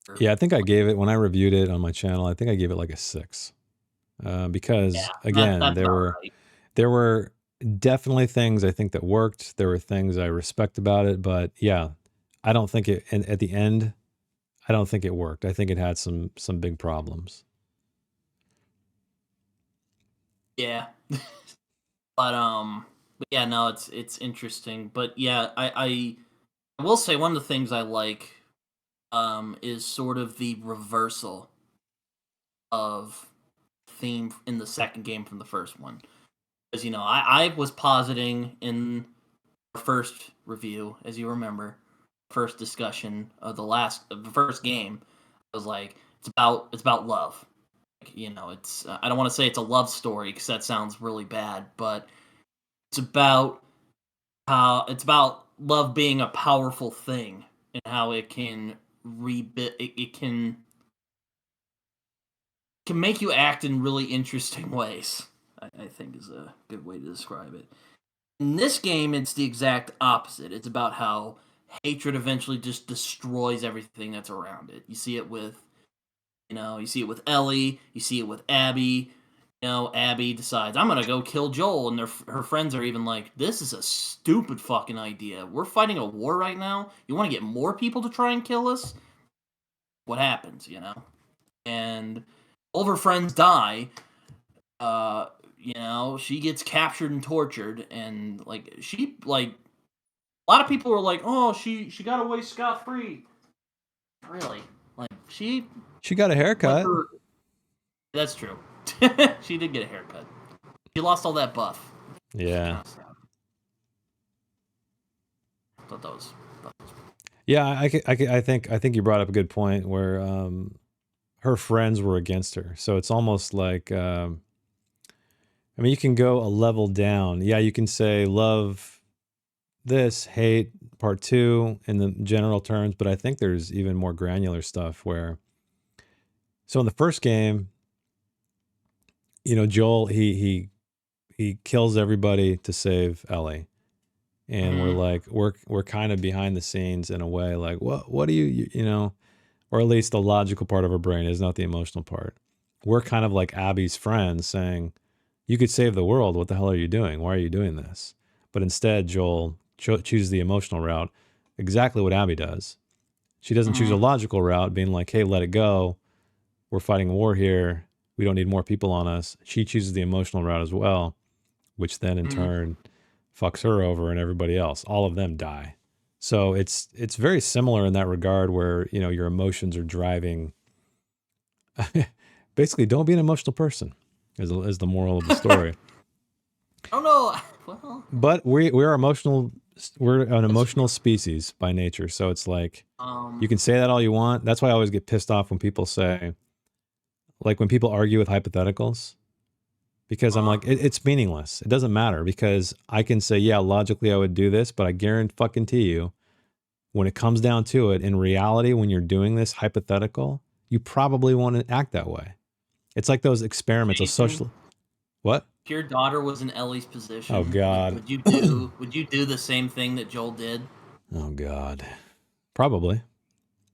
Or, Yeah, I think I gave it when I reviewed it on my channel. I think I gave it like a 6 yeah, because again that's about right. there were definitely things I think that worked. There were things I respect about it, but yeah, I don't think it. And at the end, I don't think it worked. I think it had some big problems. Yeah. But yeah, no, it's interesting. But yeah, I will say one of the things I like is sort of the reversal of theme in the second game from the first one. Because I was positing in our first review, as you remember, first discussion of the first game. I was like, it's about love. It's I don't want to say it's a love story because that sounds really bad, but it's about it's about love being a powerful thing and how it can rebuild. It can make you act in really interesting ways. I think is a good way to describe it. In this game, it's the exact opposite. It's about how hatred eventually just destroys everything that's around it. You see it with Ellie. You see it with Abby. Abby decides I'm gonna go kill Joel, and her friends are even like, "This is a stupid fucking idea. We're fighting a war right now. You want to get more people to try and kill us? What happens? And all of her friends die. She gets captured and tortured, and a lot of people were like, "Oh, she got away scot free." Really, like She got a like haircut. her. That's true. She did get a haircut. She lost all that buff. Yeah. I thought that was. Yeah, I think you brought up a good point where her friends were against her. So it's almost like I mean, you can go a level down. Yeah, you can say love this, hate part 2 in the general terms, but I think there's even more granular stuff where so in the first game, Joel he kills everybody to save Ellie. And we're Mm-hmm. like we're kind of behind the scenes in a way, like what do you know, or at least the logical part of our brain is not the emotional part. We're kind of like Abby's friends saying, you could save the world. What the hell are you doing? Why are you doing this? But instead, Joel chooses the emotional route, exactly what Abby does. She doesn't choose a Mm-hmm. logical route, being like, hey, let it go. We're fighting a war here. We don't need more people on us. She chooses the emotional route as well, which then in Mm-hmm. turn fucks her over and everybody else. All of them die. So it's very similar in that regard where, your emotions are driving. Basically, don't be an emotional person is the moral of the story. Oh no. Well, But we're emotional. We're an that's emotional true. species by nature. So it's like you Um. can say that all you want. That's why I always get pissed off when people say, like when people argue with hypotheticals, because I'm Uh. like, it's meaningless. It doesn't matter because I can say, yeah, logically I would do this, but I guarantee you, when it comes down to it, in reality, when you're doing this hypothetical, you probably want to act that way. It's like those experiments of Jason, social. What? if your daughter was in Ellie's Oh position, would God. would you do would you do the same thing that Joel did? Oh God. Probably.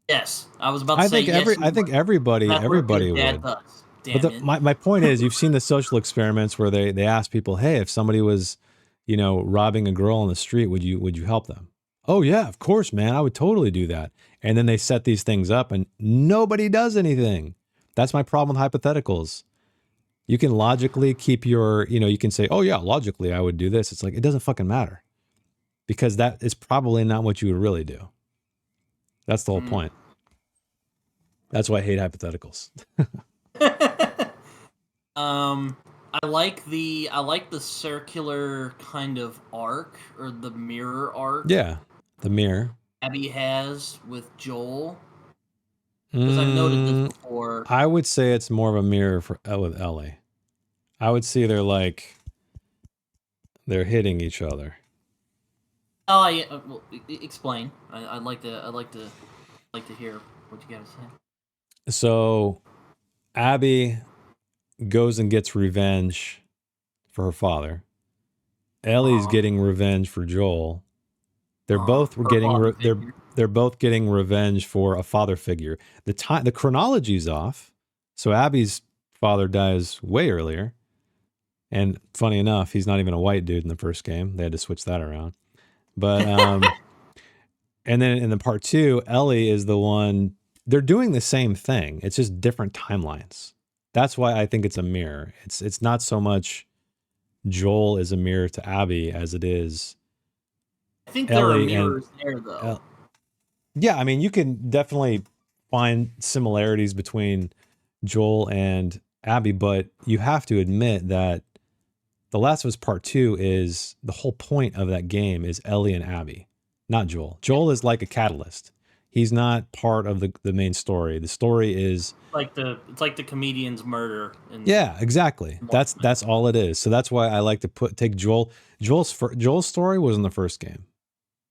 Yes, I was about to I say think yes. You would. everybody That's what a everybody good dad would. does. But Damn it. my point is, you've seen the social experiments where they ask people, hey, if somebody was, robbing a girl on the street, would you help them? Oh yeah, of course, man, I would totally do that. And then they set these things up, and nobody does anything. That's my problem with hypotheticals. You can logically keep your, you can say, oh yeah, logically I would do this. It's like it doesn't fucking matter because that is probably not what you would really do. That's the whole Mm. point. That's why I hate hypotheticals. um, I like the circular kind of arc or the mirror arc Yeah, the mirror. Abby has with Joel because I've noted this Mm, before. I would say it's more of a mirror for with Ellie. I would see they're hitting each other. Oh, yeah. Well, explain. I'd like to hear what you got to say. So Abby goes and gets revenge for her father. Ellie's Uh, getting revenge for Joel. They're both her getting father they're figure. they're both getting revenge for a father figure. The chronology's off. So Abby's father dies way earlier, And funny enough, he's not even a white dude in the first game. They had to switch that around. But and then in the part 2, Ellie is the one. They're doing the same thing. It's just different timelines. That's why I think it's a mirror. It's not so much Joel is a mirror to Abby as it is. I think Ellie there are mirrors there, though. Yeah, I mean, you can definitely find similarities between Joel and Abby, but you have to admit that The Last of Us Part 2 is the whole point of that game is Ellie and Abby, not Joel. Joel is like a catalyst. He's not part of the main story. The story is it's like the comedian's murder. yeah, exactly. That's all it is. So that's why I like to take Joel's story was in the first game.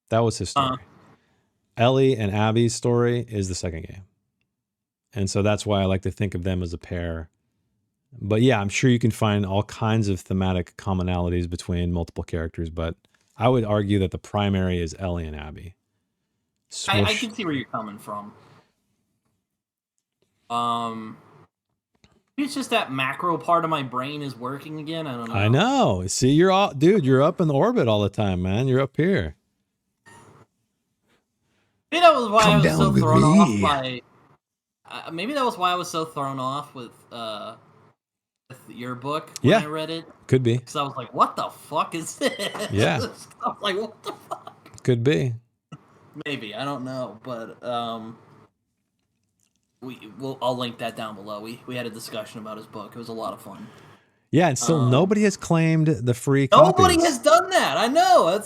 That was his story. Ellie and Abby's story is the second game. And so that's why I like to think of them as a pair. But yeah, I'm sure you can find all kinds of thematic commonalities between multiple characters, but I would argue that the primary is Ellie and Abby. I can see where you're coming from. It's just that macro part of my brain is working again. I don't know. I know. See, you're up in the orbit all the time, man. You're up here. Maybe that was why I was so thrown off by. Maybe that was why I was so thrown off with your book when I read it. Could be. Because I was like, "What the fuck is this?" Yeah. I was like, "What the fuck?" Could be. Maybe, I don't know, but I'll link that down below. We had a discussion about his book. It was a lot of fun. Yeah, and still nobody has claimed the free copies. Nobody has done that. I know.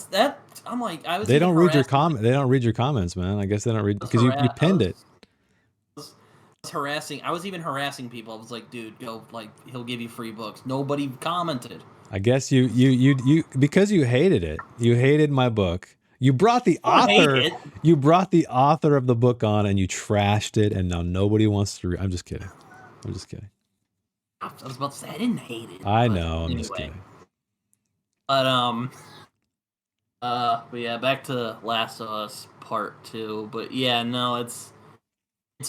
I'm like, They don't read your comment. They don't read your comments, man. I guess they don't read because you pinned it. Harassing. I was even harassing people. I was like, dude, go, like, he'll give you free books. Nobody commented. I guess you because you hated it. You hated my book. You brought the author. You brought the author of the book on, and you trashed it, and now nobody wants to read. I'm just kidding. I'm just kidding. I was about to say I didn't hate it. I know. I'm just kidding. But but yeah, back to Last of Us Part 2. But yeah, no, it's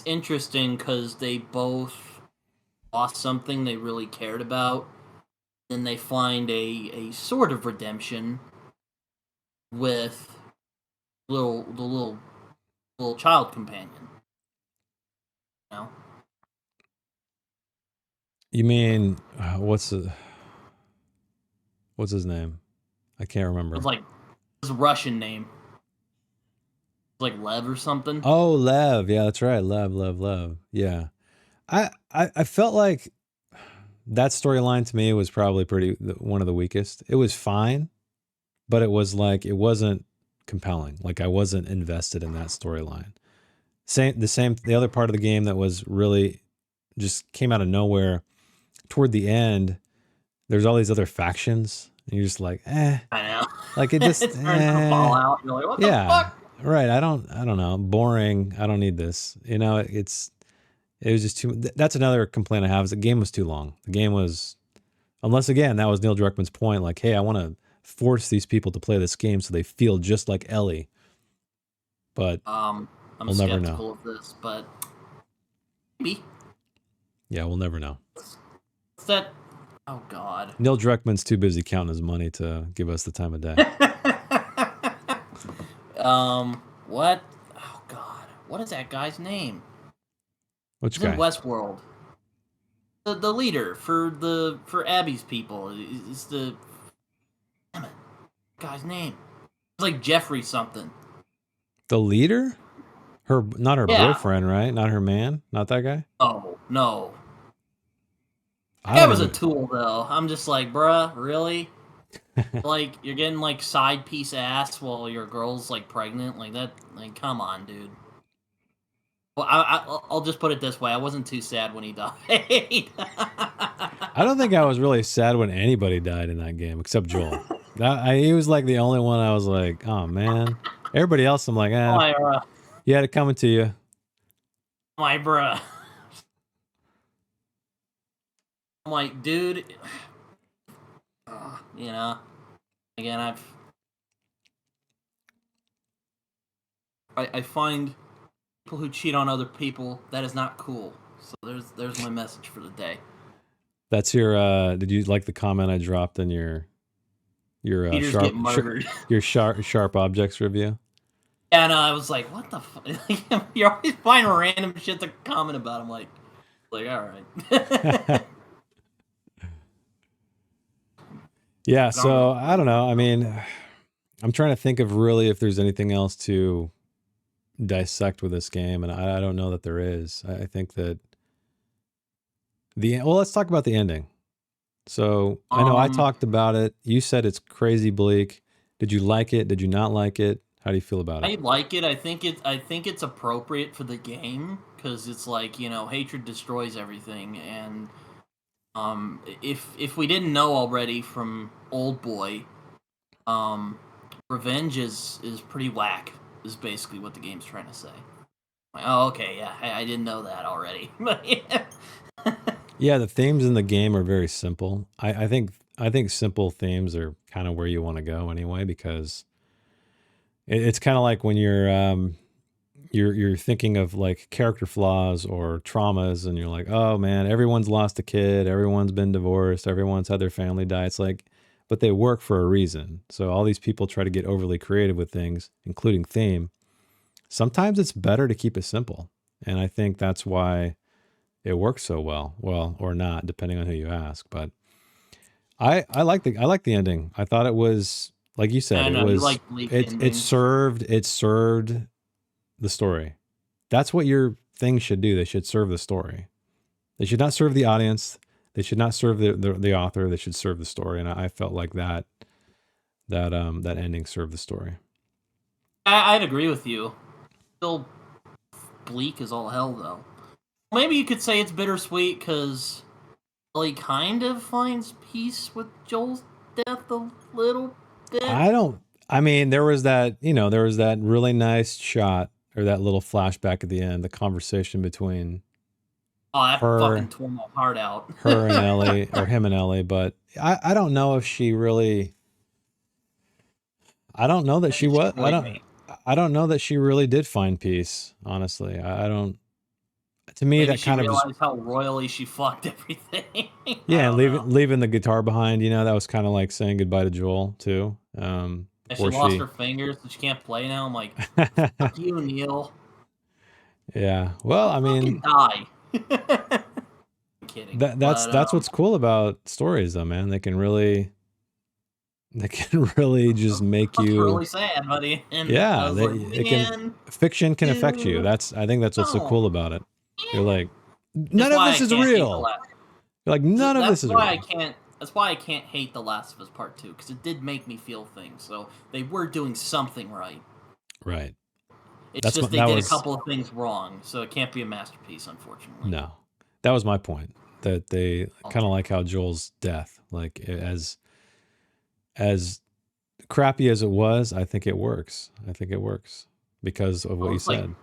interesting because they both lost something they really cared about, and they find a sort of redemption with the little child companion. You know? You mean what's his name? I can't remember. It's a Russian name. It's like Lev or something. Oh, Lev. Yeah, that's right. Lev. Yeah. I felt like that storyline to me was probably one of the weakest. It was fine, but it was like it wasn't compelling. Like I wasn't invested in that storyline. The other part of the game that was really just came out of nowhere toward the end. There's all these other factions, and you're just like, eh. I know. Like it just it's Fallout. You're like, what the fuck? Right. I don't know. Boring. I don't need this. You know, it was just too. That's another complaint I have is the game was too long. The game was, unless again, that was Neil Druckmann's point. Like, hey, I want to force these people to play this game so they feel just like Ellie. But I'm we'll never know. Skeptical of this, but maybe. Yeah, we'll never know. What's that? Oh God. Neil Druckmann's too busy counting his money to give us the time of day. What? Oh God. What is that guy's name? Which guy? In Westworld. The leader for Abby's people is the damn it, guy's name. It's like Jeffrey something. The leader? Not her boyfriend, right? Not her man? Not that guy? Oh, no. That guy was a tool, though. I'm just like, bruh, really? Like, you're getting, like, side piece ass while your girl's, like, pregnant? Like, that, like, come on, dude. Well, I'll just put it this way. I wasn't too sad when he died. I don't think I was really sad when anybody died in that game, except Joel. He was, like, the only one I was like, oh, man. Everybody else, I'm like, you had it coming to you. My bruh. I'm like, dude, you know, again, I find people who cheat on other people, that is not cool. So there's my message for the day. That's your. Did you like the comment I dropped in your Peter's get murdered. your sharp objects review? And I was like, what the fuck? You're always finding random shit to comment about. I'm like all right. Yeah, so I don't know. I mean, I'm trying to think of really if there's anything else to dissect with this game, and I don't know that there is. I think that well, let's talk about the ending. So I know I talked about it. You said it's crazy bleak. Did you like it? Did you not like it? How do you feel about it? I like it. I think it's appropriate for the game because it's like, hatred destroys everything, and if we didn't know already from Old Boy, revenge is pretty whack. Is basically what the game's trying to say. Like, oh, okay, yeah, I didn't know that already. But yeah. Yeah, the themes in the game are very simple. I think simple themes are kind of where you want to go anyway, because it's kind of like when you're thinking of like character flaws or traumas, and you're like, oh man, everyone's lost a kid, everyone's been divorced, everyone's had their family die. It's like, but they work for a reason. So all these people try to get overly creative with things, including theme. Sometimes it's better to keep it simple, and I think that's why it works so well. Well, or not, depending on who you ask. But I like the ending. I thought it was, like you said, I it know you was like bleak it endings. it served the story. That's what your thing should do. They should serve the story. They should not serve the audience. They should not serve the author. They should serve the story. And I felt like that ending served the story. I'd agree with you. Still bleak as all hell, though. Maybe you could say it's bittersweet because Ellie kind of finds peace with Joel's death a little bit. I mean, there was that really nice shot, or that little flashback at the end, the conversation between that fucking tore my heart out. her and Ellie, or him and Ellie, but I don't know if she really. I don't know that she was. I don't know that she really did find peace. Honestly, I don't. To me, Maybe that she kind of realized how royally she fucked everything. Yeah, leaving the guitar behind. That was kind of like saying goodbye to Joel too. She lost her fingers, so she can't play now. I'm like, fuck you, Neil. Yeah. Well, I mean, die. I'm kidding. That's what's cool about stories, though, man. They can really just make you really sad, buddy. And yeah, fiction can affect you. I think that's what's so cool about it. You're like, none of this is real. You're like, none of this is real. That's why I can't hate The Last of Us Part 2, because it did make me feel things. So they were doing something right. Right. It's just they did a couple of things wrong, so it can't be a masterpiece, unfortunately. No. That was my point. That they kind of like how Joel's death, like as crappy as it was, I think it works. I think it works because of what you said.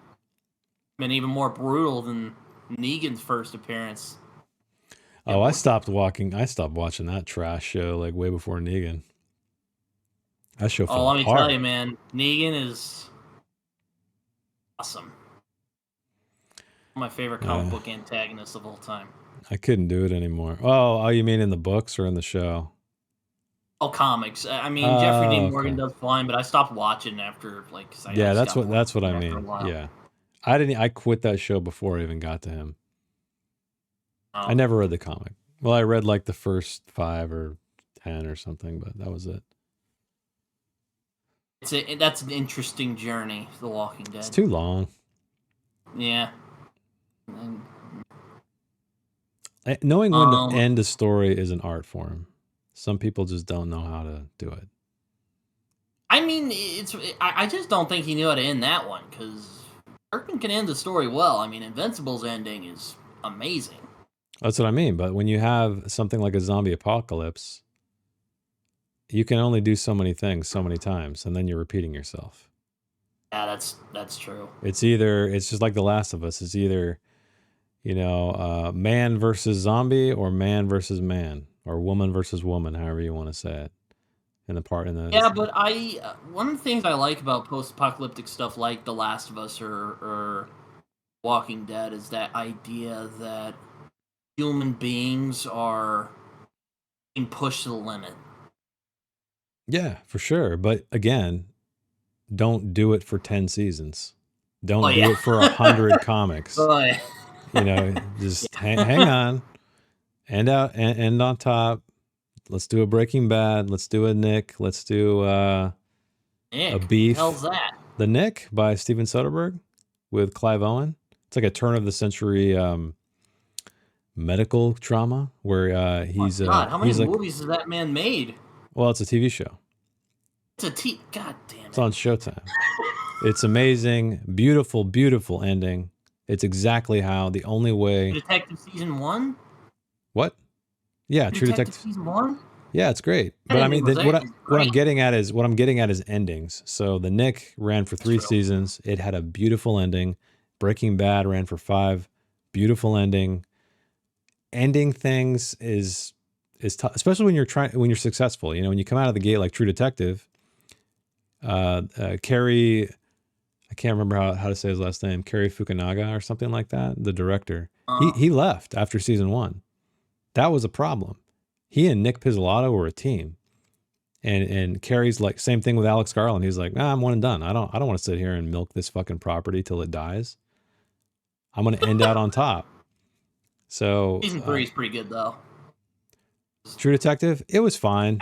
Been even more brutal than Negan's first appearance. Oh, I stopped watching that trash show like way before Negan. That show fell apart. Let me tell you, man, Negan is awesome. My favorite comic book antagonist of all time. I couldn't do it anymore. Oh, you mean in the books or in the show? Oh, comics. I mean, Jeffrey Dean Morgan does fine, but I stopped watching after yeah, that's what I mean. Yeah, I quit that show before I even got to him. Oh. I never read the comic. Well, I read like the first 5 or 10 or something, but that was it. That's an interesting journey, The Walking Dead. It's too long. Yeah. Knowing when to end a story is an art form. Some people just don't know how to do it. I mean, I just don't think he knew how to end that one, because Druckmann can end the story well. I mean, Invincible's ending is amazing. That's what I mean. But when you have something like a zombie apocalypse, you can only do so many things so many times, and then you're repeating yourself. Yeah, that's true. It's just like The Last of Us. It's either, man versus zombie, or man versus man, or woman versus woman, however you want to say it. Yeah, but one of the things I like about post-apocalyptic stuff like The Last of Us or Walking Dead is that idea that human beings are being pushed to the limit. Yeah, for sure. But again, don't do it for 10 seasons. Don't do it for 100 comics. Just hang on. End on top. Let's do a Breaking Bad. Let's do a Nick. Let's do a Nick, Beef. what the hell's that? The Nick by Steven Soderbergh with Clive Owen. It's like a turn of the century medical drama where he's God, how many like, movies has that man made? Well, it's a TV show. God damn it. It's on Showtime. It's amazing. Beautiful, beautiful ending. It's exactly how the only way. True Detective season 1? What? Yeah, True Detective season 1? Yeah, it's great. But I mean, what I'm getting at is endings. So the Nick ran for 3 seasons. It had a beautiful ending. Breaking Bad ran for 5. Beautiful ending. Ending things is tough, especially when you're successful. You know, when you come out of the gate like True Detective. Cary, I can't remember how to say his last name. Cary Fukunaga or something like that. The director. He left after season 1. That was a problem. He and Nick Pizzolatto were a team. And Cary's like, same thing with Alex Garland. He's like, nah, I'm one and done. I don't want to sit here and milk this fucking property till it dies. I'm going to end out on top. So season 3 is pretty good though. True Detective, it was fine.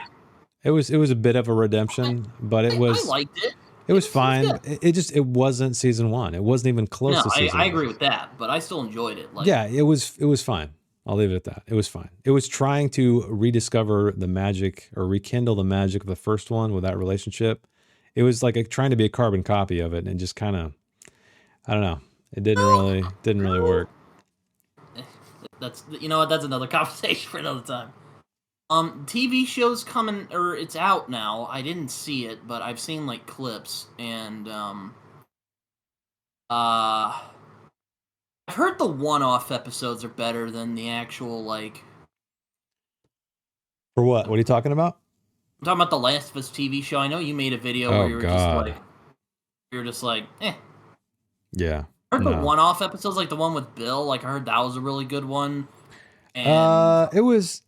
It was a bit of a redemption, but I liked it. It was fine. It wasn't season 1. It wasn't even close to season 1. I agree with that, but I still enjoyed it. Yeah, it was fine. I'll leave it at that. It was fine. It was trying to rediscover the magic or rekindle the magic of the first one with that relationship. It was like trying to be a carbon copy of it, and just kind of, I don't know. It didn't really work. That's that's another conversation for another time. TV shows coming, or it's out now. I didn't see it, but I've seen like clips, and I've heard the one-off episodes are better than the actual like. For what? What are you talking about? I'm talking about the Last of Us TV show. I know you made a video where you were just like, eh. Yeah. I heard the one-off episodes, like the one with Bill. Like I heard that was a really good one. And it was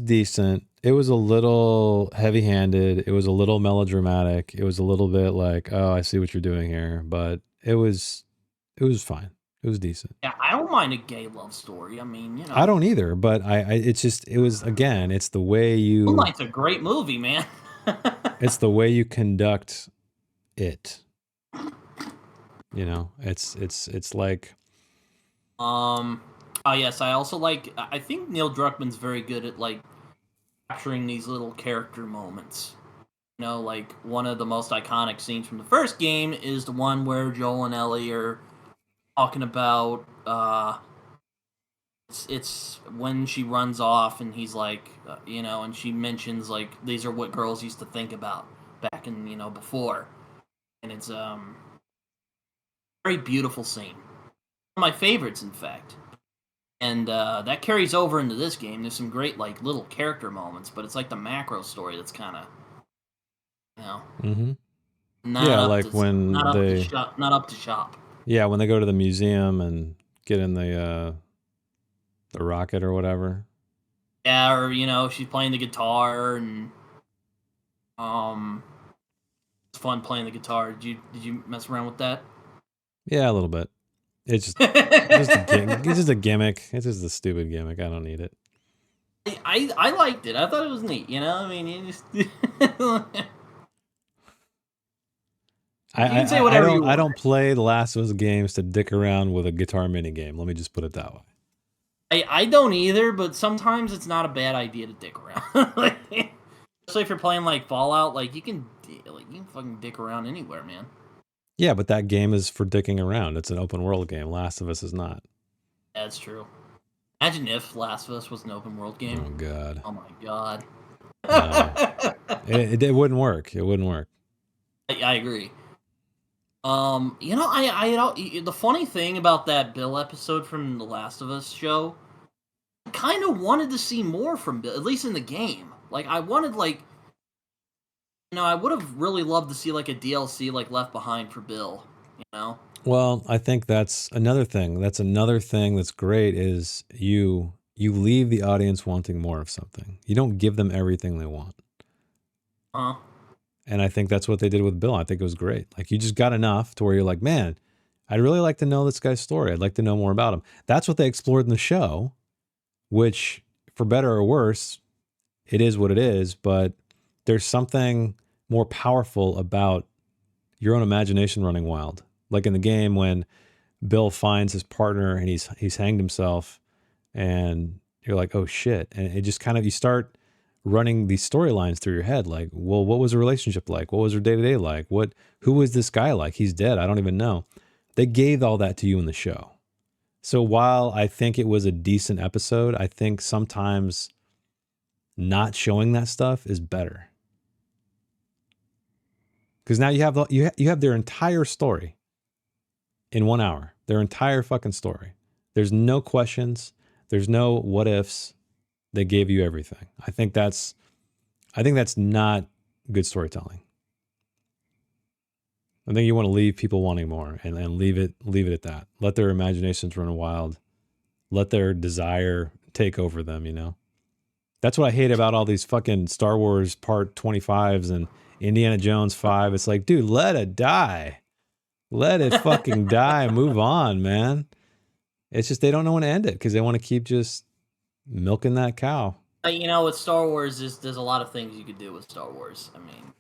decent. It was a little heavy-handed. It was a little melodramatic. It was a little bit like, oh, I see what you're doing here, but it was fine. It was decent. Yeah, I don't mind a gay love story. I mean, I don't either, but it was, again, it's the way you. Moonlight's a great movie, man. It's the way you conduct it. You know, it's like. Oh yes, I also like. I think Neil Druckmann's very good at like capturing these little character moments. You know, like one of the most iconic scenes from the first game is the one where Joel and Ellie are talking about. It's when she runs off and he's like, and she mentions like these are what girls used to think about back in before, and it's very beautiful scene. One of my favorites, in fact. And that carries over into this game. There's some great like little character moments, but it's like the macro story that's kind of, not up to shop. Yeah, when they go to the museum and get in the rocket or whatever. Yeah, or she's playing the guitar and it's fun playing the guitar. Did you mess around with that? Yeah, a little bit. It's just it's just a gimmick. It's just a stupid gimmick. I don't need it. I liked it. I thought it was neat. I mean, you just. I say whatever you want. I don't play the Last of Us games to dick around with a guitar mini game. Let me just put it that way. I don't either, but sometimes it's not a bad idea to dick around. Especially if you're playing like Fallout, like you can fucking dick around anywhere, man. Yeah, but that game is for dicking around. It's an open world game. Last of Us is not. That's true. Imagine if Last of Us was an open world game. Oh god. Oh my god. No. It wouldn't work. It wouldn't work. I agree. The funny thing about that Bill episode from the Last of Us show, I kind of wanted to see more from Bill, at least in the game. Like I wanted I would have really loved to see like a DLC like Left Behind for Bill, Well, I think that's another thing. That's another thing that's great is you you leave the audience wanting more of something. You don't give them everything they want. And I think that's what they did with Bill. I think it was great. Like, you just got enough to where you're like, man, I'd really like to know this guy's story. I'd like to know more about him. That's what they explored in the show, which, for better or worse, it is what it is. But there's something more powerful about your own imagination running wild. Like in the game when Bill finds his partner and he's hanged himself, and you're like, oh shit. And it just kind of, you start running these storylines through your head. Like, well, what was the relationship like? What was her day-to-day like? Who was this guy like? He's dead. I don't even know. They gave all that to you in the show. So while I think it was a decent episode, I think sometimes not showing that stuff is better. Because now you have their entire story in 1 hour. Their entire fucking story. There's no questions. There's no what ifs. They gave you everything. I think that's not good storytelling. I think you want to leave people wanting more and leave it at that. Let their imaginations run wild. Let their desire take over them, you know? That's what I hate about all these fucking Star Wars Part 25s and Indiana Jones 5. It's like, dude, let it die. Let it fucking die. Move on, man. It's just they don't know when to end it because they want to keep just milking that cow. You know, with Star Wars, there's a lot of things you could do with Star Wars. I mean,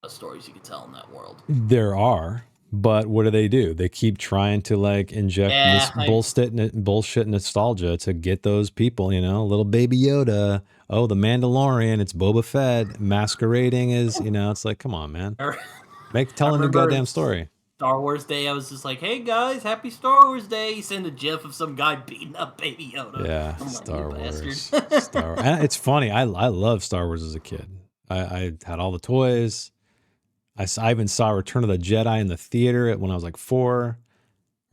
stories you could tell in that world. There are, but what do? They keep trying to like inject this bullshit nostalgia to get those people, you know, little baby Yoda. Oh, the Mandalorian, it's Boba Fett masquerading as, you know, it's like, come on, man. Tell a new goddamn story. Star Wars Day, I was just like, hey guys, happy Star Wars Day. You send a gif of some guy beating up Baby Yoda. Yeah, Star Wars. Star Wars. It's funny. I love Star Wars as a kid. I had all the toys. I even saw Return of the Jedi in the theater when I was like 4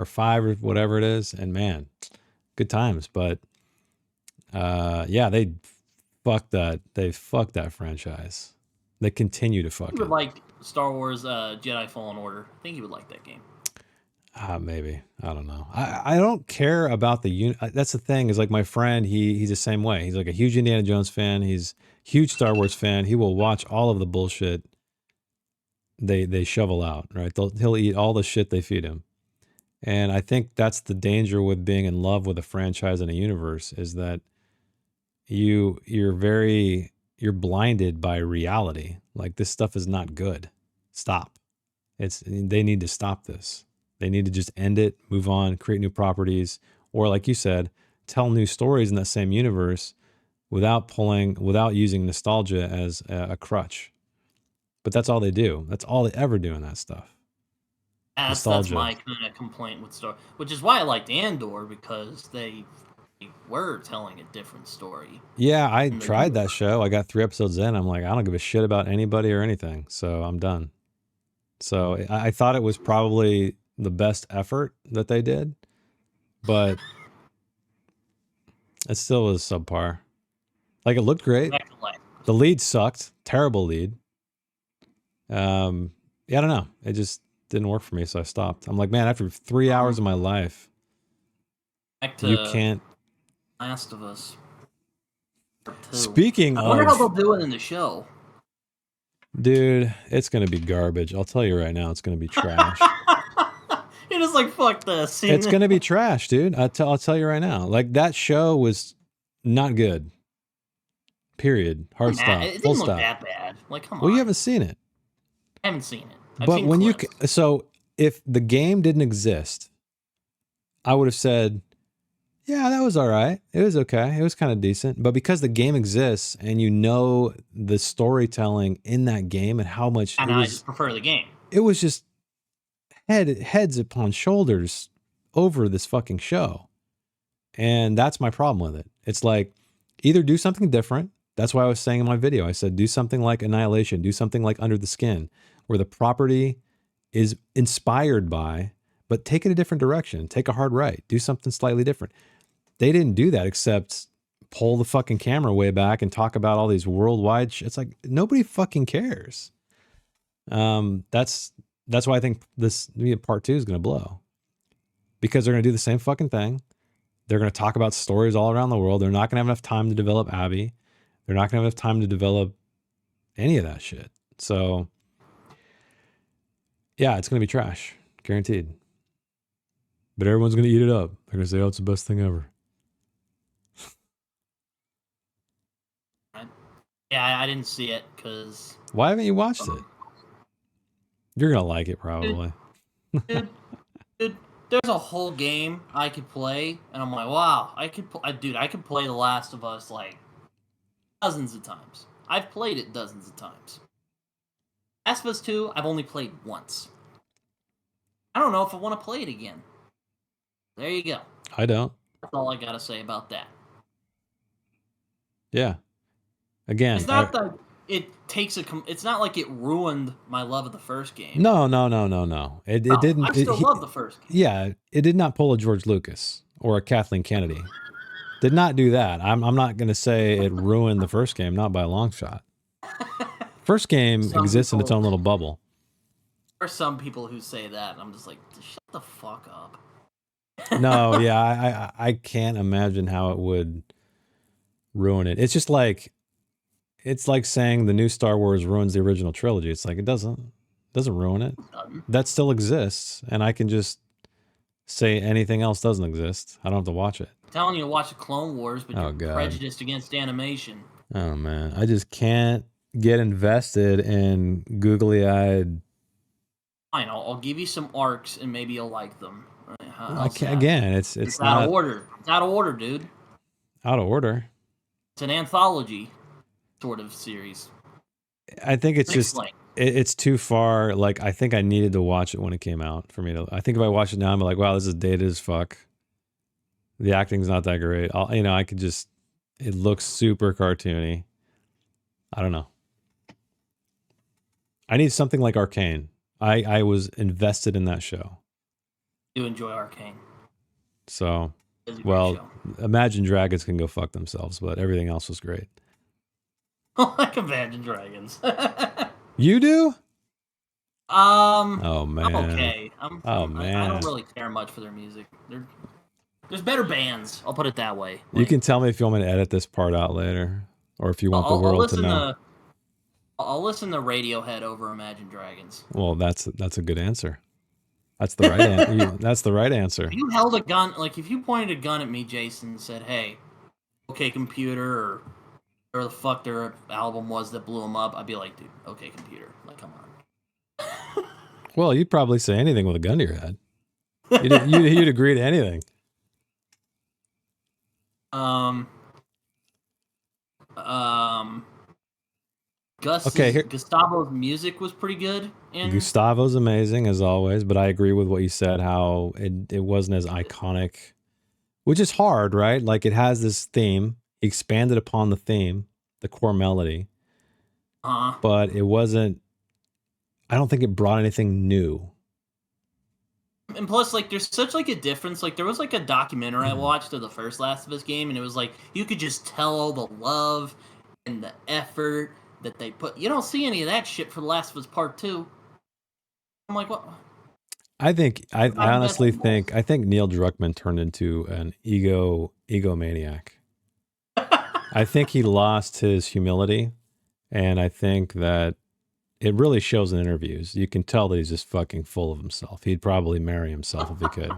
or 5 or whatever it is. And man, good times. But yeah, they fucked that franchise. They continue to fuck it. You would like Star Wars Jedi Fallen Order. I think you would like that game. Maybe. I don't know. I don't care about that's the thing, is like my friend, he's the same way. He's like a huge Indiana Jones fan. He's a huge Star Wars fan. He will watch all of the bullshit they shovel out, right? He'll eat all the shit they feed him. And I think that's the danger with being in love with a franchise and a universe, is that you're blinded by reality. Like, this stuff is not good. Stop. They need to stop this. They need to just end it, move on, create new properties, or like you said, tell new stories in that same universe without using nostalgia as a crutch. But that's all they do. That's all they ever do in that stuff. That's my kind of complaint with Star, which is why I liked Andor, because they were telling a different story. Yeah, I tried that show. I got 3 episodes in. I'm like, I don't give a shit about anybody or anything, so I'm done. So I thought it was probably the best effort that they did, but it still was subpar. Like, it looked great. The lead sucked. Terrible lead. Yeah, I don't know. It just didn't work for me, so I stopped. I'm like, man, after 3 hours of my life, you can't. Last of Us. Speaking of, I wonder how they'll do it in the show. Dude, it's gonna be garbage. I'll tell you right now, it's gonna be trash. You're just like, fuck this. It's gonna be trash, dude. I'll tell you right now. Like, that show was not good. Period. Hard stop. It didn't look that bad. Like, come on. Well, you haven't seen it. I haven't seen it. But when so if the game didn't exist, I would have said, yeah, that was all right. It was okay. It was kind of decent. But because the game exists and you know the storytelling in that game and how much I just prefer the game. It was just heads upon shoulders over this fucking show. And that's my problem with it. It's like, either do something different. That's why I was saying in my video, I said, do something like Annihilation, do something like Under the Skin, where the property is inspired by, but take it a different direction. Take a hard right. Do something slightly different. They didn't do that, except pull the fucking camera way back and talk about all these worldwide It's like, nobody fucking cares. That's why I think this part 2 is going to blow, because they're going to do the same fucking thing. They're going to talk about stories all around the world. They're not going to have enough time to develop Abby. They're not going to have enough time to develop any of that shit. So, yeah, it's going to be trash. Guaranteed. But everyone's going to eat it up. They're going to say, oh, it's the best thing ever. Yeah, I didn't see it because... Why haven't you watched it? You're going to like it, probably. Dude, there's a whole game I could play, and I'm like, wow, I could play The Last of Us, like, dozens of times. I've played it dozens of times. Last of Us 2, I've only played once. I don't know if I want to play it again. There you go. I don't. That's all I gotta say about that. Yeah. Again, it's not that it takes it's not like it ruined my love of the first game. No. It didn't. I still love the first game. Yeah, it did not pull a George Lucas or a Kathleen Kennedy. Did not do that. I'm not going to say it ruined the first game, not by a long shot. First game exists in its own little bubble. There are some people who say that, and I'm just like, shut the fuck up. No, yeah, I can't imagine how it would ruin it. It's just like, it's like saying the new Star Wars ruins the original trilogy. It's like, it doesn't ruin it. That still exists, and I can just say anything else doesn't exist. I don't have to watch it. I'm telling you to watch the Clone Wars, but you're prejudiced against animation. Oh man, I just can't get invested in googly-eyed. Fine, I'll give you some arcs, and maybe you'll like them. Again, it's out of order. It's out of order, dude. Out of order. It's an anthology sort of series. I think it's just it's too far. Like, I think I needed to watch it when it came out for me to. I think if I watch it now, I'm like, wow, this is dated as fuck. The acting's not that great. I could just. It looks super cartoony. I don't know. I need something like Arcane. I was invested in that show. You enjoy Arcane. So, well, Imagine Dragons can go fuck themselves, but everything else was great. I like Imagine Dragons. You do? Oh man. I'm okay. Man. I don't really care much for their music. There's better bands. I'll put it that way. You can tell me if you want me to edit this part out later, or if you want the world to know. I'll listen to Radiohead over Imagine Dragons. Well, that's a good answer. That's the right answer. That's the right answer. If you held a gun, like if you pointed a gun at me, Jason, and said, "Hey, OK Computer," or whatever the fuck their album was that blew them up, I'd be like, "Dude, OK Computer, like, come on." Well, you'd probably say anything with a gun to your head. You'd agree to anything. Gustavo's music was pretty good. Gustavo's amazing as always, but I agree with what you said, how it wasn't as iconic, which is hard, right? Like, it has this theme, he expanded upon the theme, the core melody, but it wasn't, I don't think it brought anything new. And plus, like, there's such, like, a difference. Like, there was, like, a documentary I watched of the first Last of Us game, and it was, like, you could just tell all the love and the effort that they put. You don't see any of that shit for The Last of Us Part 2. I'm like, what? I honestly think Neil Druckmann turned into an egomaniac. I think he lost his humility, and I think that it really shows in interviews. You can tell that he's just fucking full of himself. He'd probably marry himself if he could.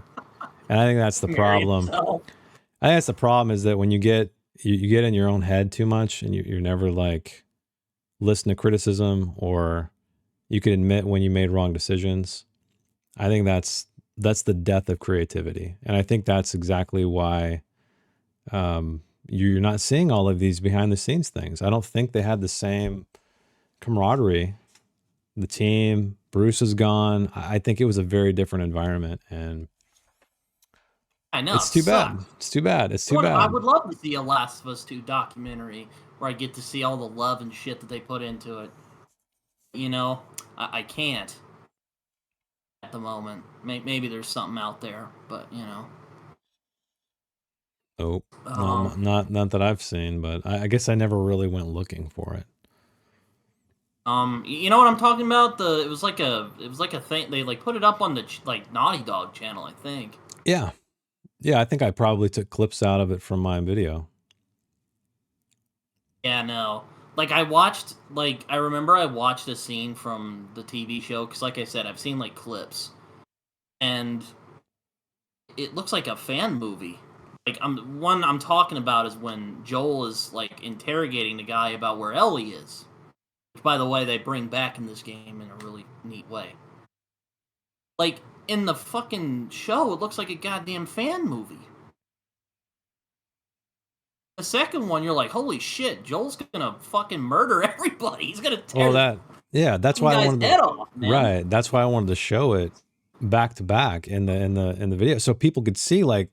And I think that's the problem. I think that's the problem, is that when you get in your own head too much, and you're never like listen to criticism, or you can admit when you made wrong decisions. I think that's the death of creativity. And I think that's exactly why you're not seeing all of these behind the scenes things. I don't think they had the same camaraderie. The team, Bruce is gone. I think it was a very different environment, and I know it's too bad. It's too bad. It's too bad. I would love to see a Last of Us 2 documentary where I get to see all the love and shit that they put into it. You know, I can't at the moment. Maybe there's something out there, but you know. Oh, not that I've seen, but I guess I never really went looking for it. You know what I'm talking about? It was like a thing. They like put it up on the Naughty Dog channel, I think. Yeah, Yeah, I think I probably took clips out of it from my video. Yeah, no. Like I remember I watched a scene from the TV show because, like I said, I've seen like clips, and it looks like a fan movie. Like I'm talking about is when Joel is like interrogating the guy about where Ellie is. Which, by the way, they bring back in this game in a really neat way. Like in the fucking show, it looks like a goddamn fan movie. The second one, you're like, holy shit, Joel's gonna fucking murder everybody. He's gonna tear Well, this that's fucking why I guy's wanted to, head off, man. right. That's why I wanted to show it back to back in the video so people could see, like,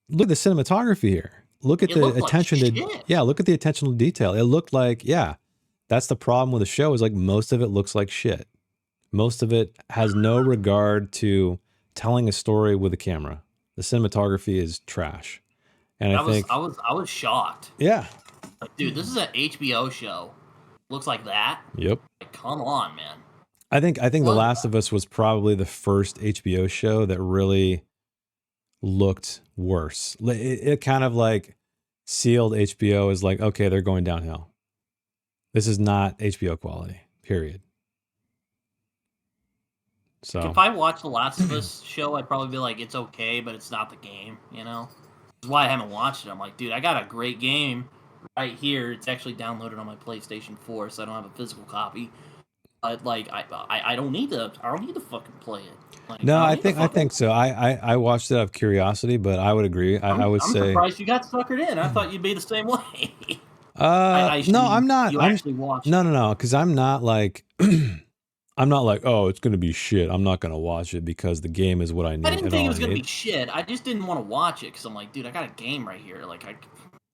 look at the cinematography here. Look at It the looked like attention to, shit. yeah, look at the attention to detail. It looked like, yeah, that's the problem with the show is like most of it looks like shit. Most of it has no regard to telling a story with a camera. The cinematography is trash. And I think, I was shocked. yeah. Like, dude, this is an HBO show. Looks like that. Yep. Like, come on, man. I think The What? Last of Us was probably the first HBO show that really looked worse. It kind of like sealed HBO as like, okay, they're going downhill. This is not HBO quality, period. Like, So, if I watched the Last of Us show, I'd probably be like, it's okay, but it's not the game, you know? That's why I haven't watched it. I'm like, dude, I got a great game right here. It's actually downloaded on my PlayStation 4, so I don't have a physical copy. But like, I don't need to. I don't need to fucking play it. Like, no, I don't I need to think I fucking. think so. I watched it out of curiosity, but I would agree. I would I'm say, surprised you got suckered in. I thought you'd be the same way. I no, assume I'm not. you I'm actually watched no, it. no, no, because I'm not like I'm not like, oh, it's gonna be shit. I'm not gonna watch it because the game is what I I need didn't and think it all I was gonna be need. shit. I just didn't want to watch it because I'm like, dude, I got a game right here. Like,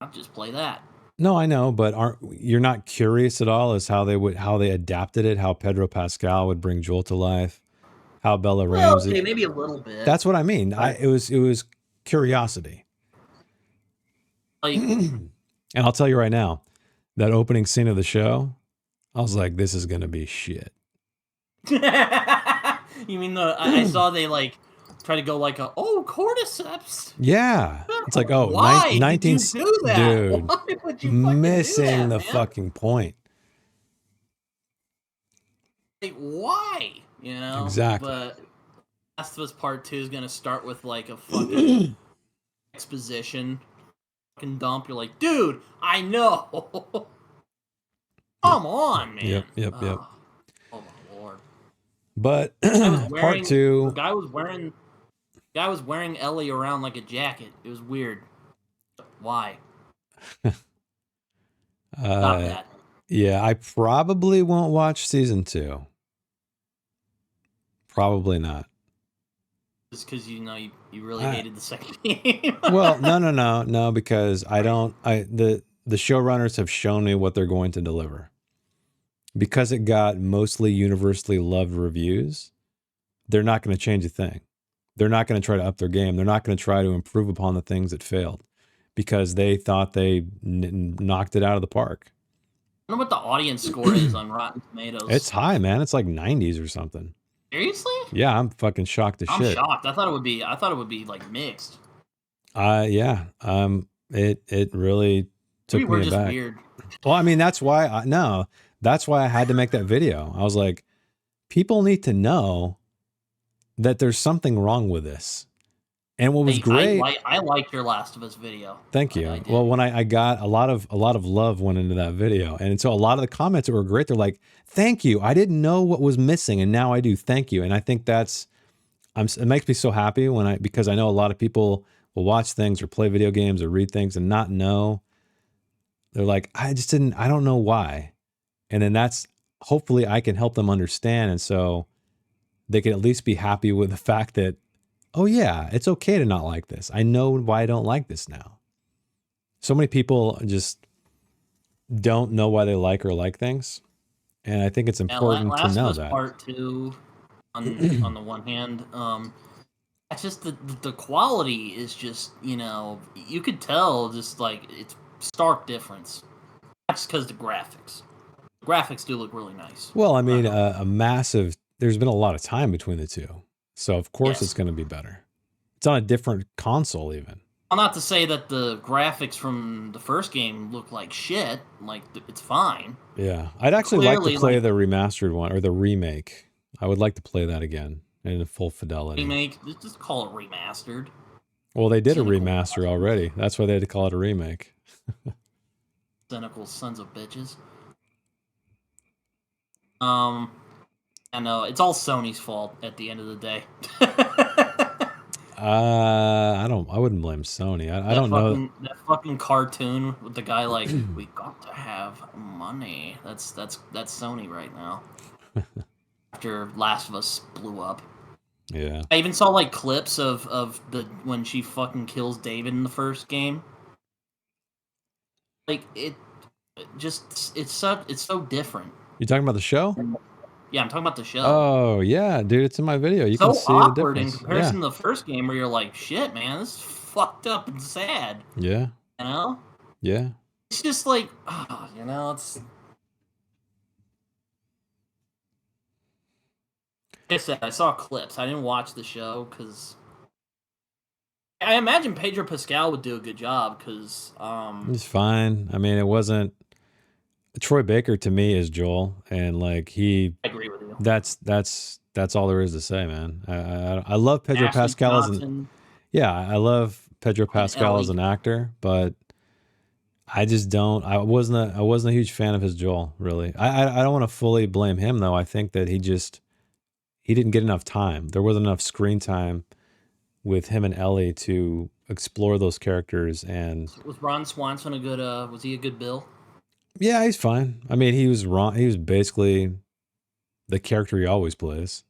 I'll just play that. No, I know, but aren't you're not curious at all as how they adapted it, how Pedro Pascal would bring Joel to life, how Bella Well, Ramsey. okay, maybe a little bit, That's what I mean. but It was curiosity. like, And I'll tell you right now, that opening scene of the show, I was like, this is gonna be shit. you mean I saw they like try to go like a cordyceps. Yeah. It's like, oh, Why did 19, you do that? dude, Why would you fucking do missing that, the man? fucking point. Like, why? You know? Exactly. But Last of Us Part 2 is gonna start with like a fucking exposition fucking dump. You're like, dude, I know. Yep. Come on, man. Yep. Oh, oh my lord. But I was part wearing the two, guy was wearing Ellie around like a jacket. It was weird. Why? Stop uh, that. yeah, I probably won't watch season 2. Probably not. Just because you really I, hated the second game. well, no, because I don't. The showrunners have shown me what they're going to deliver. Because it got mostly universally loved reviews, they're not going to change a thing. They're not going to try to up their game. They're not going to try to improve upon the things that failed because they thought they knocked it out of the park. I wonder what the audience score is on Rotten It's Tomatoes. high, man. It's like 90s or something. Seriously? Yeah, I'm fucking shocked as I'm shit. shocked. I thought it would be like mixed. Yeah. It really Maybe took me we're just aback. weird. Well, I mean, that's why I had to make that video. I was like, people need to know that there's something wrong with this. And what was great, I liked your Last of Us video. thank I you. did. Well, when I got a lot of love went into that video. And so a lot of the comments that were great, they're like, thank you. I didn't know what was missing. And now I do. Thank you. And I think it makes me so happy because I know a lot of people will watch things or play video games or read things and not know. They're like, I don't know why. And then hopefully I can help them understand. And so they can at least be happy with the fact that, oh yeah, it's okay to not like this. I know why I don't like this now. So many people just don't know why they like or like things. And I think it's Yeah, important to Last of know Us that. Part 2 on the one hand, it's just the quality is just, you could tell just like it's stark difference. That's because the graphics. The graphics do look really nice. Well, I I'm not mean, gonna- there's been a lot of time between the two. So of course it's Yes. going to be better. It's on a different console even. I'm not to say that the graphics from the first game look like shit. Like, it's fine. Yeah, I'd actually like to Clearly, play like, the remastered one or the remake. I would like to play that again in full fidelity. remake, just call it remastered. Well, they did a Cynical remaster bastards. already. That's why they had to call it a remake. Cynical sons of bitches. I know it's all Sony's fault at the end of the day. I wouldn't blame Sony. I don't know. That fucking cartoon with the guy like, we got to have money. That's Sony right now. After Last of Us blew up. Yeah. I even saw like clips of the when she fucking kills David in the first game. Like it's so different. You talking about the show? Yeah, I'm talking about the show. Oh yeah, dude, it's in my video. You can So see the awkward in difference. comparison Yeah. to the first game where you're like, shit, man, this is fucked up and sad. Yeah. You know? Yeah. It's just like, it's. Like I said, I saw clips. I didn't watch the show because I imagine Pedro Pascal would do a good job because He's fine. I mean, it wasn't Troy Baker to me is Joel, and like I agree with you. that's all there is to say, man. I love Pedro Ashley Pascal Johnson, I love Pedro and Pascal as Ellie. an actor, but I just don't. I wasn't a huge fan of his Joel, really. I don't want to fully blame him though. I think that he didn't get enough time. There wasn't enough screen time with him and Ellie to explore those characters. And Was Ron Swanson a good? Was he a good Bill? yeah, he's fine. I mean, he was wrong. He was basically the character he always plays,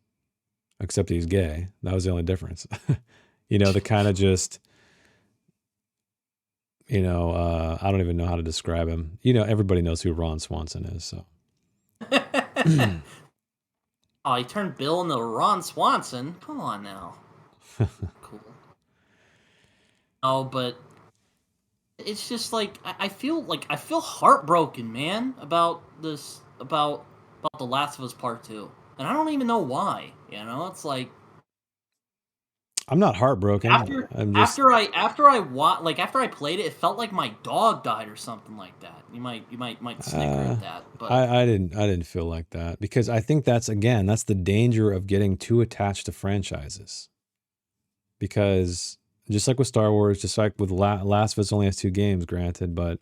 except he's gay. That was the only difference. The kind of just, I don't even know how to describe him. Everybody knows who Ron Swanson is. So. Oh, he turned Bill into Ron Swanson. Come on now. Cool. Oh, but it's just like I feel heartbroken, man, about The Last of Us Part 2. And I don't even know why. It's like I'm not heartbroken. after I played it, it felt like my dog died or something like that. You might snicker at that, but I didn't feel like that because I think that's the danger of getting too attached to franchises. Because just like with Star Wars, just like with Last of Us only has 2 games, granted, but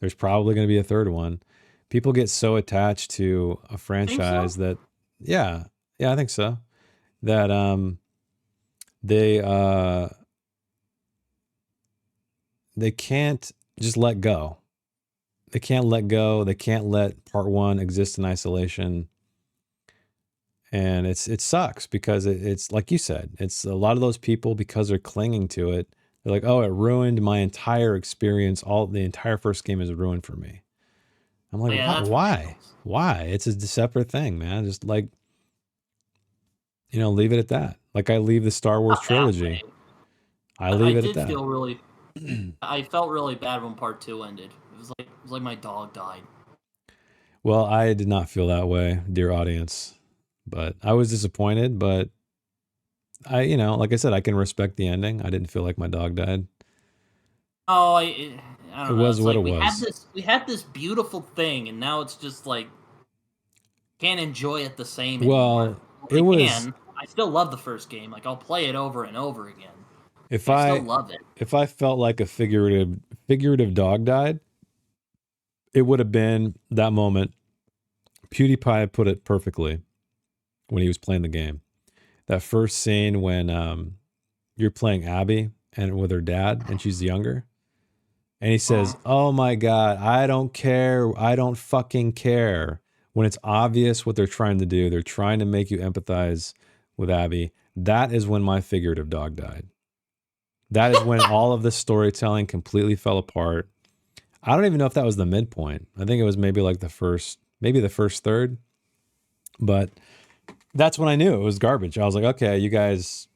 there's probably going to be a third one. People get so attached to a franchise that, yeah, I think so. That they can't just let go. They can't let go. They can't let part 1 exist in isolation. And it sucks because it's like you said, it's a lot of those people, because they're clinging to it. They're like, oh, it ruined my entire experience. The entire first game is ruined for me. I'm like, why? Why? It's a separate thing, man. Just like, leave it at that. Like I leave the Star Wars trilogy. I leave it at that. I felt really bad when part 2 ended. It was like my dog died. Well, I did not feel that way, dear audience. But I was disappointed, but like I said, I can respect the ending. I didn't feel like my dog died. Oh, I don't know. It was what it was. We had this beautiful thing, and now it's just like can't enjoy it the same anymore. I still love the first game. Like I'll play it over and over again. I still love it. If I felt like a figurative dog died, it would have been that moment. PewDiePie put it perfectly when he was playing the game. That first scene when you're playing Abby and with her dad and she's younger. And he says, oh my God, I don't care. I don't fucking care. When it's obvious what they're trying to do, they're trying to make you empathize with Abby. That is when my figurative dog died. That is when all of the storytelling completely fell apart. I don't even know if that was the midpoint. I think it was maybe like the first third. But that's when I knew it was garbage. I was like, okay, you guys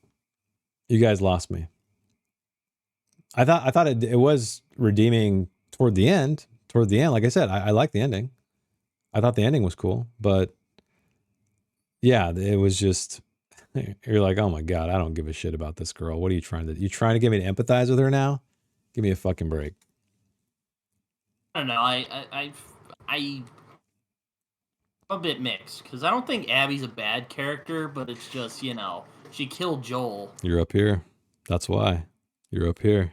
lost me. I thought it was redeeming toward the end. Like I said, I like the ending. I thought the ending was cool, but yeah, it was just You're like, oh my God, I don't give a shit about this girl. What are you trying to, you trying to get me to empathize with her now? Give me a fucking break. I don't know. I'm a bit mixed because I don't think Abby's a bad character, but it's just, she killed Joel. You're up here. That's why. You're up here.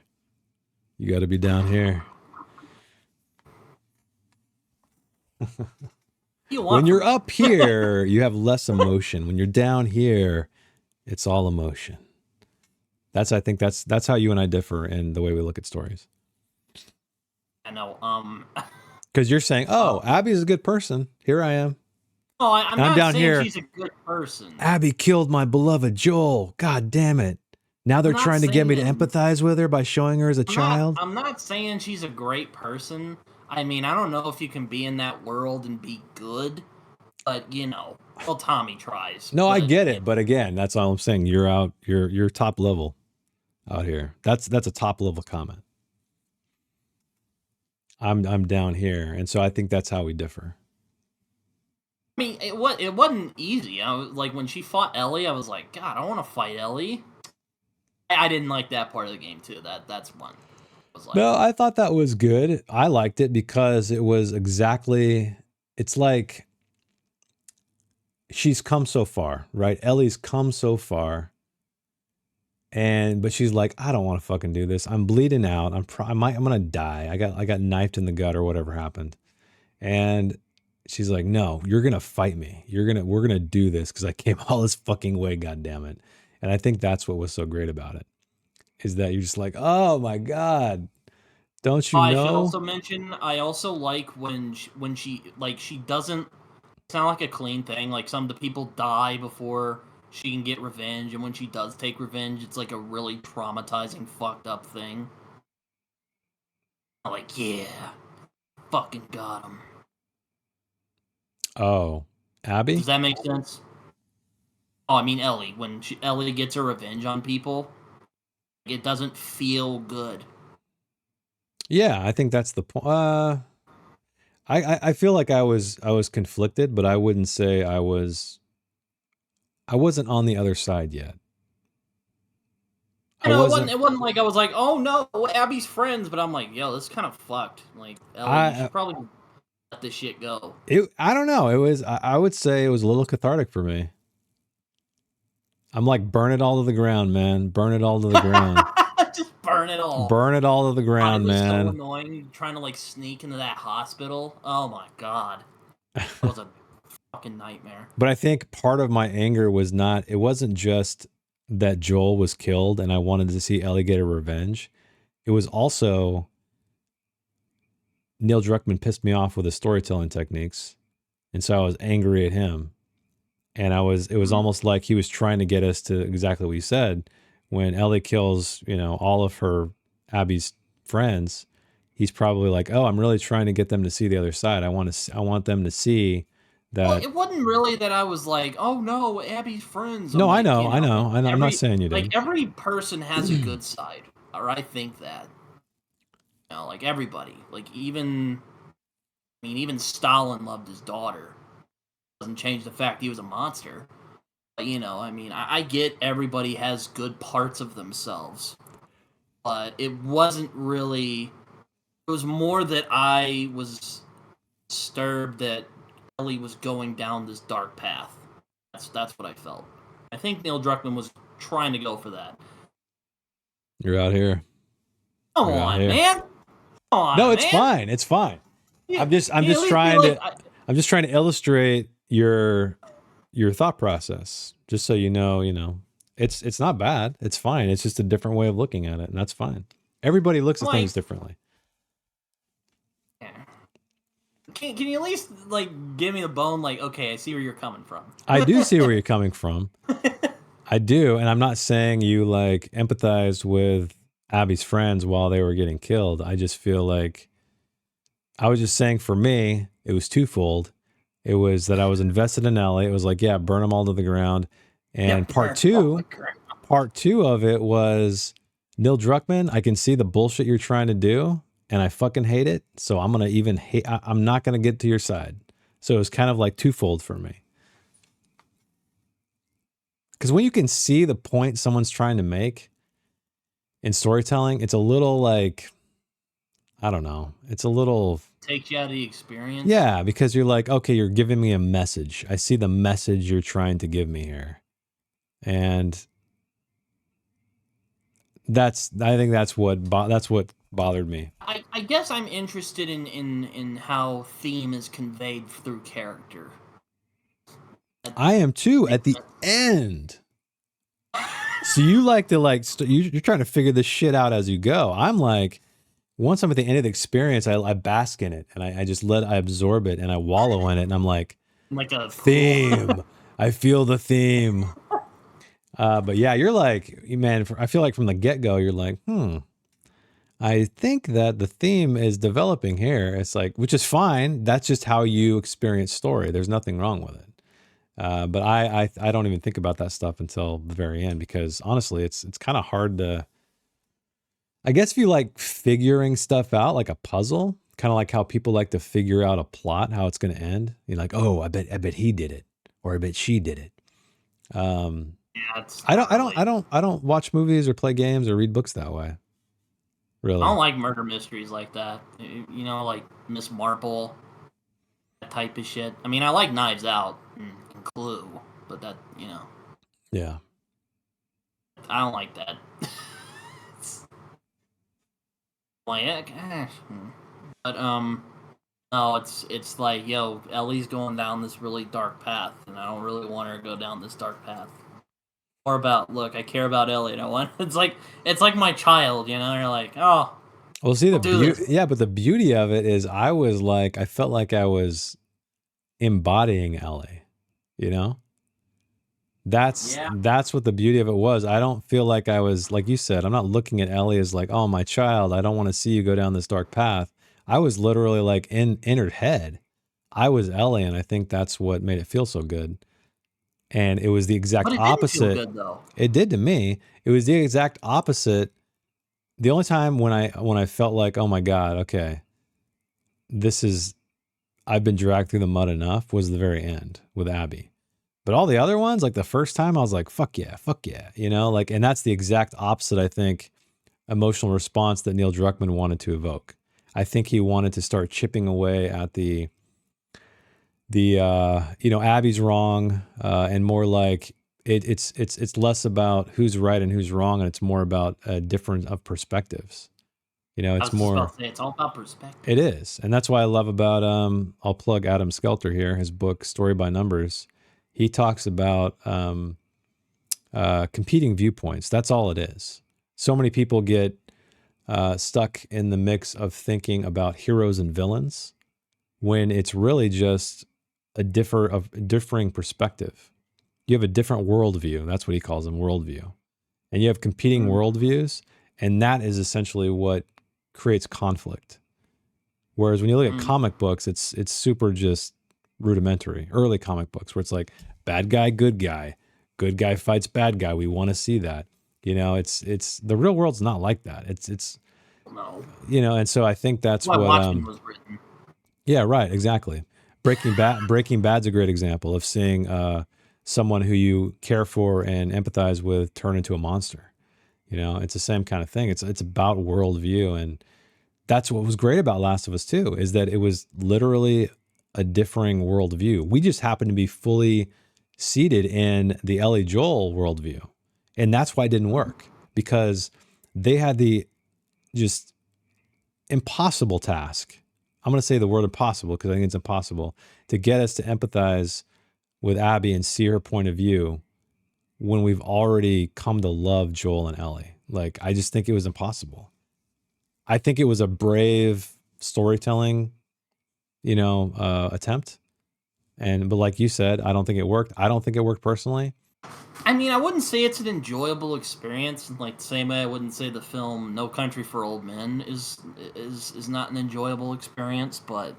You got to be down here. When you're up here, you have less emotion. When you're down here, it's all emotion. I think that's how you and I differ in the way we look at stories. I know. Because you're saying, oh, Abby's a good person. Here I am. No, I'm not down saying here. She's a good person. Abby killed my beloved Joel. God damn it. Now they're trying to get me to empathize with her by showing her as a child. I'm not saying she's a great person. I mean, I don't know if you can be in that world and be good, but well, Tommy tries. No, I get it, but again, that's all I'm saying. You're top level out here. That's a top level comment. I'm down here, and so I think that's how we differ. I mean, it wasn't easy. I was like, when she fought Ellie, I was like, God, I want to fight Ellie. I didn't like that part of the game too. That's one. No, I thought that was good. I liked it because it was exactly. It's like she's come so far, right? Ellie's come so far, but she's like, I don't want to fucking do this. I'm bleeding out. I'm gonna die. I got knifed in the gut or whatever happened, and she's like, no, you're gonna fight me. We're gonna do this because I came all this fucking way. God damn it. And I think that's what was so great about it, is that you're just like, oh my God, don't you know? I should also mention, I also like when she doesn't, it's not like a clean thing. Like, some of the people die before she can get revenge, and when she does take revenge, it's like a really traumatizing, fucked up thing. I'm like, yeah, fucking got him. Oh, Abby? Does that make sense? Oh, I mean Ellie. When Ellie gets her revenge on people, it doesn't feel good. Yeah, I think that's the point. I feel like I was conflicted, but I wouldn't say I wasn't on the other side yet. It wasn't like I was like, oh no, Abby's friends, but I'm like, yo, this is kind of fucked. Like, Ellie, you should probably let this shit go. I don't know. It was, I would say it was a little cathartic for me. I'm like, burn it all to the ground, man. Burn it all to the ground. Just burn it all. Burn it all to the ground, man. So annoying trying to like sneak into that hospital. Oh my God. That was a fucking nightmare. But I think part of my anger was it wasn't just that Joel was killed and I wanted to see Ellie get a revenge. It was also Neil Druckmann pissed me off with his storytelling techniques. And so I was angry at him. And it was almost like he was trying to get us to exactly what you said. When Ellie kills, all of Abby's friends, he's probably like, oh, I'm really trying to get them to see the other side. I want them to see that. Well, it wasn't really that I was like, oh no, Abby's friends. No, I know. I'm not saying you did. Like, every person has a good side, or I think that. Like everybody. Like, even Stalin loved his daughter. Doesn't change the fact he was a monster. But, I get everybody has good parts of themselves. But it wasn't really. It was more that I was disturbed that Ellie was going down this dark path. That's what I felt. I think Neil Druckmann was trying to go for that. You're out here. Come on, man. Come on, no, it's fine. It's fine. I'm just trying to illustrate your thought process, just so you know, it's not bad. It's fine. It's just a different way of looking at it, and that's fine. Everybody looks at things differently. Yeah. Can you at least give me a bone? Like, okay, I see where you're coming from. I do see where you're coming from. I do, and I'm not saying you empathize with Abby's friends while they were getting killed. I just feel like I was just saying, for me, it was twofold. It was that I was invested in Ellie. It was like, yeah, burn them all to the ground. And part two of it was, Neil Druckmann, I can see the bullshit you're trying to do, and I fucking hate it. So I'm not going to get to your side. So it was kind of like twofold for me. because when you can see the point someone's trying to make in storytelling, it's a little like, I don't know. It's a little takes you out of the experience. Yeah, because you're like, okay, you're giving me a message. I see the message you're trying to give me here. And I think that's what bothered me. I guess I'm interested in how theme is conveyed through character. I am too at the end. So you like to you're trying to figure this shit out as you go. I'm like, once I'm at the end of the experience, I bask in it and I absorb it and I wallow in it and I'm like a theme. I feel the theme. But yeah, you're like, man, I feel like from the get-go, you're like, I think that the theme is developing here. It's like, which is fine. That's just how you experience story. There's nothing wrong with it. But I don't even think about that stuff until the very end, because honestly, it's kind of hard to, I guess if you like figuring stuff out like a puzzle, kind of like how people like to figure out a plot, how it's going to end. You're like, oh, I bet he did it, or I bet she did it. Yeah, I don't watch movies or play games or read books that way. Really, I don't like murder mysteries like that. You know, like Miss Marple, that type of shit. I mean, I like Knives Out and Clue, but that, you know, yeah. I don't like that. Like, but no, it's like, yo, Ellie's going down this really dark path, and I don't really want her to go down this dark path. More about, look, I care about Ellie. I want it's like my child, you know. You're like, oh, well, see yeah, but the beauty of it is, I felt like I was embodying Ellie, you know. That's what the beauty of it was. I don't feel like I was, like you said, I'm not looking at Ellie as like, oh, my child, I don't want to see you go down this dark path. I was literally like in her head. I was Ellie, and I think that's what made it feel so good. And it was the exact opposite. Didn't feel good, though. It did to me. It was the exact opposite. The only time when I felt like, oh my God, okay, I've been dragged through the mud enough, was the very end with Abby. But all the other ones, like the first time, I was like, fuck yeah, you know, like, and that's the exact opposite, I think, emotional response that Neil Druckmann wanted to evoke. I think he wanted to start chipping away at the you know, Abby's wrong, and more like it's less about who's right and who's wrong, and it's more about a difference of perspectives. You know, it's more. It's all about perspective. It is, and that's why I love about I'll plug Adam Skelter here, his book Story by Numbers. He talks about competing viewpoints. That's all it is. So many people get stuck in the mix of thinking about heroes and villains when it's really just a differing perspective. You have a different worldview. That's what he calls them, worldview. And you have competing worldviews, and that is essentially what creates conflict. Whereas when you look at comic books, it's super just rudimentary. Early comic books where it's like bad guy, good guy fights bad guy. We want to see that. You know, it's the real world's not like that. It's no. You know, and so I think that's what Watchmen was written. Yeah, right, exactly. Breaking Bad's a great example of seeing someone who you care for and empathize with turn into a monster. You know, it's the same kind of thing. It's about worldview, and that's what was great about Last of Us 2, is that it was literally a differing worldview. We just happened to be fully seated in the Ellie Joel worldview, and that's why it didn't work, because they had the just impossible task. I'm going to say the word impossible because I think it's impossible to get us to empathize with Abby and see her point of view when we've already come to love Joel and Ellie. Like, I just think it was impossible. I think it was a brave storytelling, you know, attempt. But like you said, I don't think it worked. I don't think it worked personally. I mean, I wouldn't say it's an enjoyable experience. Like the same way I wouldn't say the film No Country for Old Men is not an enjoyable experience. But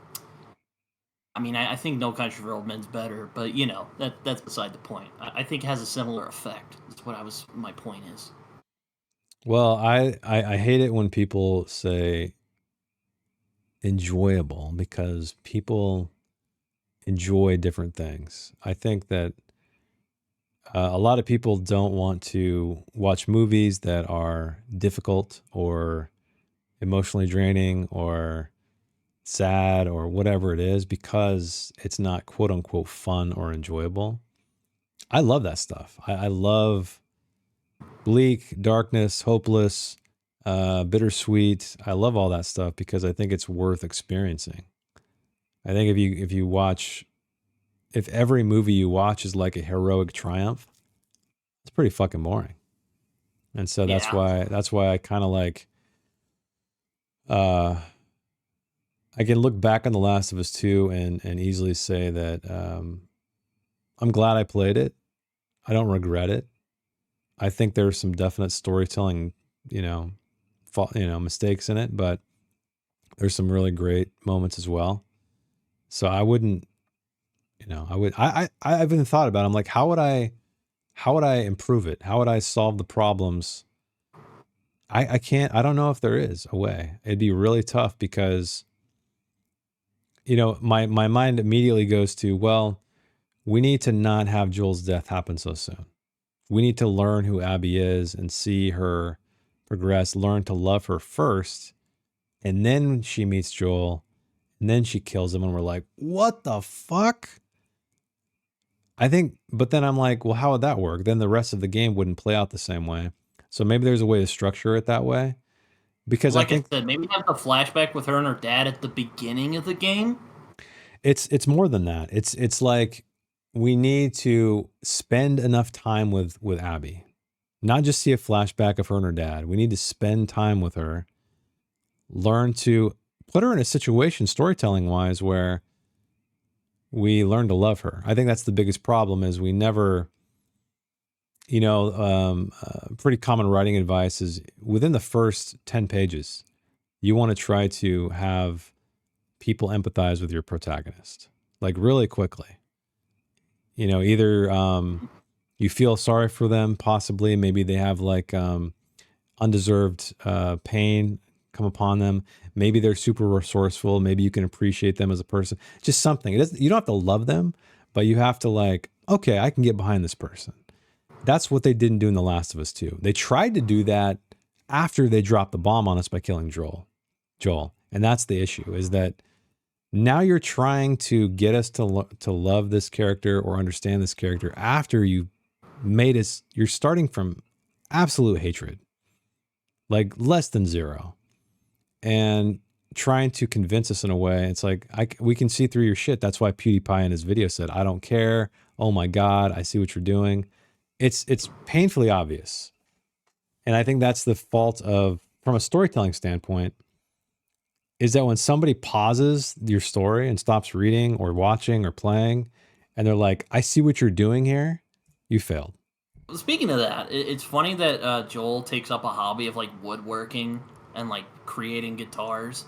I mean, I think No Country for Old Men's better. But you know, that's beside the point. I think it has a similar effect. That's what my point is. Well, I hate it when people say enjoyable, because people enjoy different things. I think that A lot of people don't want to watch movies that are difficult or emotionally draining or sad or whatever it is because it's not quote unquote fun or enjoyable. I love that stuff. I love bleak, darkness, hopeless, bittersweet. I love all that stuff because I think it's worth experiencing. I think if every movie you watch is like a heroic triumph, it's pretty fucking boring. And so that's Yeah. why I kind of like uh I can look back on The Last of Us 2 and easily say that I'm glad I played it. I don't regret it. I think there's some definite storytelling, you know, mistakes in it, but there's some really great moments as well. So I wouldn't, I've even thought about it. I'm like, how would I improve it? How would I solve the problems? I don't know if there is a way. It'd be really tough because, my mind immediately goes to, well, we need to not have Joel's death happen so soon. We need to learn who Abby is and see her progress, learn to love her first. And then she meets Joel and then she kills him. And we're like, what the fuck? I think, but then I'm like, well, how would that work? Then the rest of the game wouldn't play out the same way. So maybe there's a way to structure it that way. Because I Like I think said, maybe have the flashback with her and her dad at the beginning of the game. it's more than that. It's like we need to spend enough time with Abby. Not just see a flashback of her and her dad. We need to spend time with her. Learn to put her in a situation storytelling wise where we learn to love her. I think that's the biggest problem is we never, pretty common writing advice is within the first 10 pages, you want to try to have people empathize with your protagonist, like really quickly. Either you feel sorry for them, possibly, maybe they have like undeserved pain come upon them. Maybe they're super resourceful. Maybe you can appreciate them as a person. Just something. You don't have to love them, but you have to like, okay, I can get behind this person. That's what they didn't do in The Last of Us 2. They tried to do that after they dropped the bomb on us by killing Joel. And that's the issue is that now you're trying to get us to love this character or understand this character after you made us, you're starting from absolute hatred, like less than zero, and trying to convince us in a way. It's like, we can see through your shit. That's why PewDiePie in his video said, I don't care. Oh my God, I see what you're doing. It's painfully obvious. And I think that's the fault of, from a storytelling standpoint, is that when somebody pauses your story and stops reading or watching or playing, and they're like, I see what you're doing here, you failed. Speaking of that, it's funny that Joel takes up a hobby of like woodworking and like creating guitars.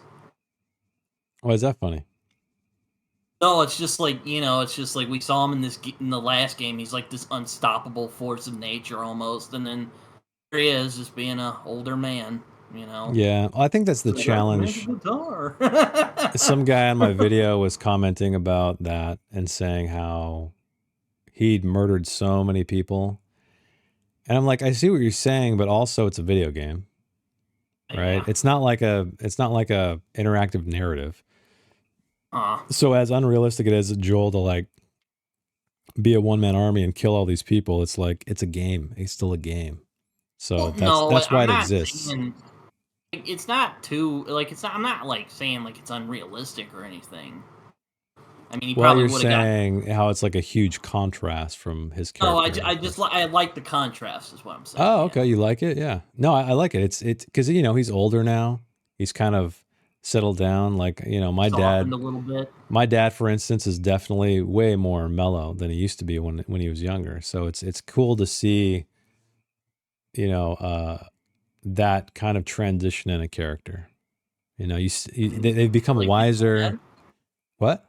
Why is that funny? No, it's just like it's just like we saw him in the last game. He's like this unstoppable force of nature almost, and then here he is, just being an older man. Yeah, I think that's the Like, I can make a challenge. guitar. Some guy on my video was commenting about that and saying how he'd murdered so many people. And I'm like, I see what you're saying, but also it's a video game, right? Yeah. It's not like a interactive narrative. Uh, So as unrealistic it is Joel to like be a one-man army and kill all these people, it's like it's a game. It's still a game. So no, that's why I'm it not exists. saying it's not too like it's not. I'm not like saying like it's unrealistic or anything. I mean, he Well, probably you're would have got. saying how it's like a huge contrast from his No, character. I like the contrast. Is what I'm saying. Oh, Yeah. okay. You like it? Yeah. No, I like it. It's because he's older now. He's kind of settled down. Like Softened a little bit. my dad, for instance, is definitely way more mellow than he used to be when he was younger. So it's cool to see, that kind of transition in a character. They've become Like get wiser. mad? What?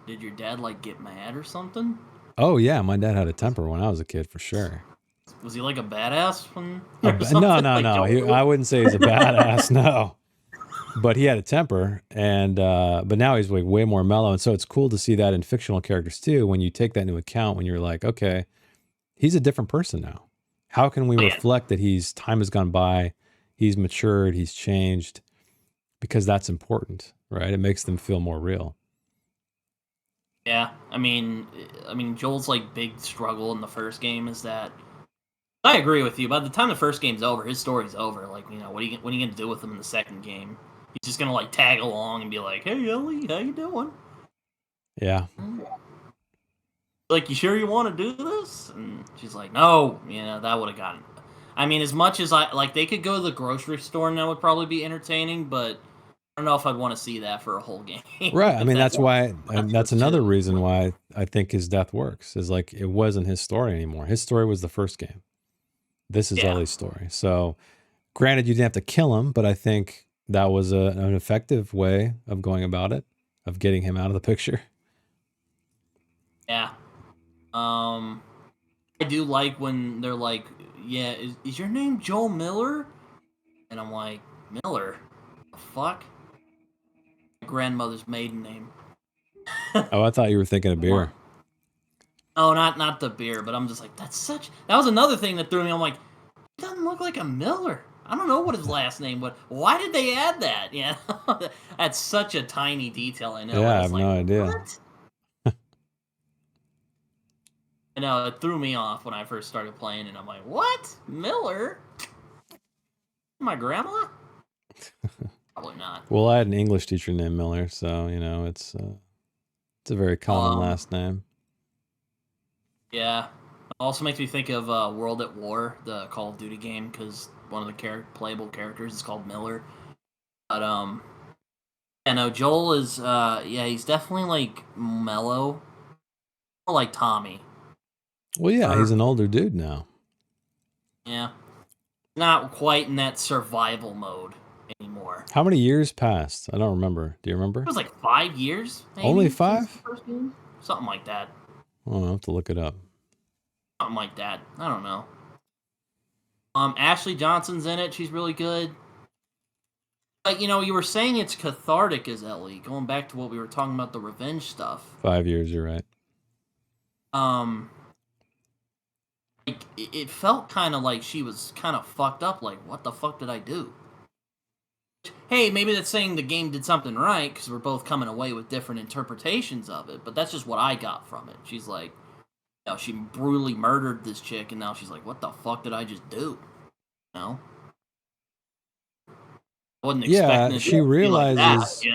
Did your dad like get mad or something? Oh yeah, my dad had a temper when I was a kid for sure. Was he like a badass when or No, something? no, Like no. Joel? I wouldn't say he's a badass. No, but he had a temper, and but now he's like way more mellow, and so it's cool to see that in fictional characters too. When you take that into account, when you're like, okay, he's a different person now. How can we Oh, yeah. reflect that time has gone by, he's matured, he's changed? Because that's important, right? It makes them feel more real. Yeah, I mean, Joel's like big struggle in the first game is that I agree with you. By the time the first game's over, his story's over. Like, what are you gonna do with him in the second game? He's just gonna like tag along and be like, "Hey, Ellie, how you doing?" Yeah. Like, you sure you want to do this? And she's like, "No." That would have gotten. I mean, as much as I like, they could go to the grocery store and that would probably be entertaining, but I don't know if I'd want to see that for a whole game. Right. I If mean, that's that's why, and that's that's another too. reason why I think his death works is like it wasn't his story anymore. His story was the first game. This is Yeah. Ellie's story. So, granted, you didn't have to kill him, but I think that was an effective way of going about it, of getting him out of the picture. Yeah. I do like when they're like, "Yeah, is your name Joel Miller?" And I'm like, "Miller? The fuck?" My grandmother's maiden name. Oh, I thought you were thinking of beer. Oh, not the beer, but I'm just like, that's such. That was another thing that threw me. I'm like, he doesn't look like a Miller. I don't know what his last name was. Why did they add that? Yeah, that's such a tiny detail. I know, Yeah, but I it's have like, no idea. what? I know it threw me off when I first started playing, and I'm like, what? Miller? My grandma? Probably not. Well, I had an English teacher named Miller, so it's a very common Um, last name. yeah. It also makes me think of World at War, the Call of Duty game, because one of the playable characters is called Miller. But yeah, no, Joel is yeah, he's definitely like mellow, more like Tommy. Well, yeah, he's Or an older dude now. yeah, not quite in that survival mode anymore. How many years passed? I don't remember. Do you It remember? was like 5 years, Only maybe, since the 5? first game, something like that. Oh, I'll have to look it up. Something like that. I don't know. Ashley Johnson's in it. She's really good. But you were saying it's cathartic as Ellie. Going back to what we were talking about, the revenge stuff. 5 years, you're right. Um, like it felt kind of like she was kind of fucked up. Like, what the fuck did I do? Hey, maybe that's saying the game did something right because we're both coming away with different interpretations of it. But that's just what I got from it. She's like, she brutally murdered this chick, and now she's like, what the fuck did I just do? You know, I wasn't Yeah, expecting it she to be like that. realizes.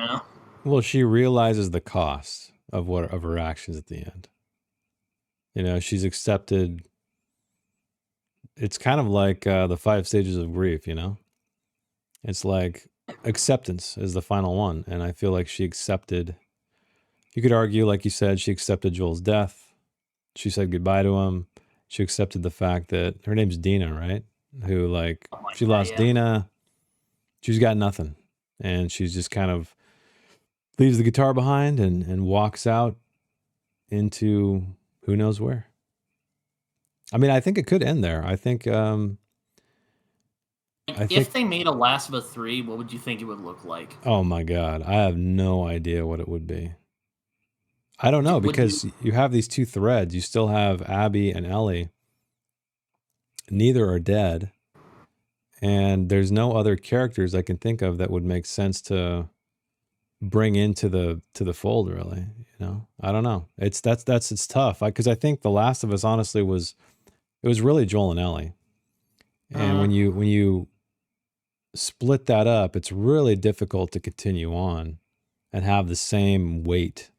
Well, she realizes the cost of her actions at the end. She's accepted. It's kind of like the 5 stages of grief. It's like acceptance is the final one, and I feel like she accepted. You could argue, like you said, she accepted Joel's death. She said goodbye to him. She accepted the fact that her name's Dina, right? Who like Something like she that, lost yeah. Dina. She's got nothing, and she's just kind of leaves the guitar behind and walks out into who knows where. I mean, I think it could end there. I think If they made a Last of Us 3, what would you think it would look like? oh my god, I have no idea what it would be. I don't know Would you? because you have these two threads. You still have Abby and Ellie. Neither are dead, and there's no other characters I can think of that would make sense to bring into the fold, really. I don't know. It's tough because I think The Last of Us honestly was really Joel and Ellie. And when you split that up, it's really difficult to continue on and have the same weight.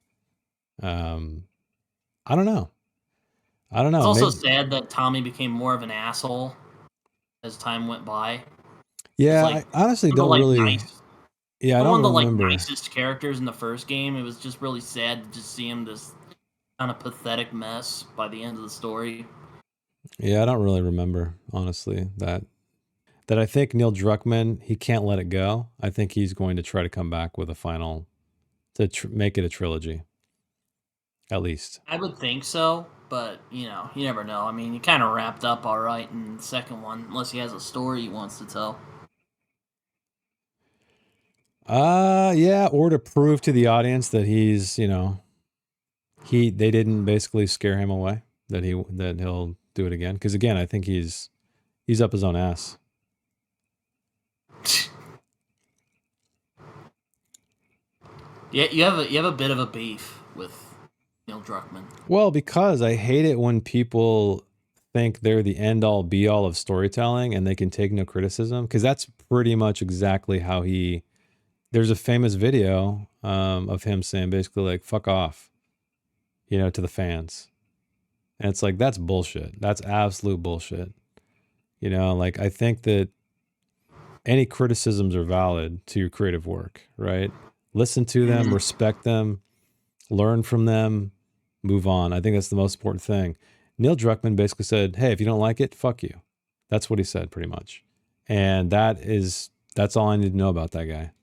um I don't know. It's also Maybe. sad that Tommy became more of an asshole as time went by. It's Yeah, like I honestly one of the don't like really. nice, Yeah, I one don't of the like remember. nicest characters in the first game. It was just really sad to just see him this kind of pathetic mess by the end of the story. Yeah, I don't really remember, honestly, that I think Neil Druckmann, he can't let it go. I think he's going to try to come back with a final to make it a trilogy, at least. I would think so, but you never know. I mean, he kind of wrapped up all right in the second one, unless he has a story he wants to tell. Yeah, or to prove to the audience that he's, they didn't basically scare him away, that he'll do it again. Because again, I think he's up his own ass. Yeah, you have a bit of a beef with Neil Druckmann. Well, because I hate it when people think they're the end all be all of storytelling and they can take no criticism. Because that's pretty much exactly how he. There's a famous video of him saying basically like "fuck off," to the fans, and it's like that's bullshit. That's absolute bullshit. Like I think that any criticisms are valid to your creative work, right? Listen to them, respect them, learn from them, move on. I think that's the most important thing. Neil Druckmann basically said, "Hey, if you don't like it, fuck you." That's what he said pretty much. And that's all I need to know about that guy.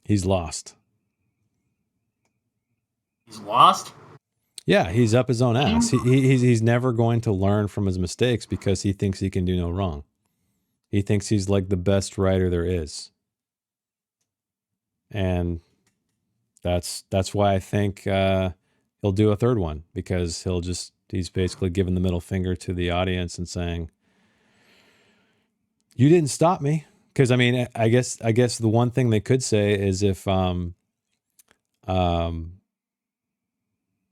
He's lost. He's lost? Yeah, he's up his own ass. He's never going to learn from his mistakes because he thinks he can do no wrong. He thinks he's like the best writer there is. And that's why I think he'll do a third one, because he's basically giving the middle finger to the audience and saying, you didn't stop me. Because I mean, I guess the one thing they could say is if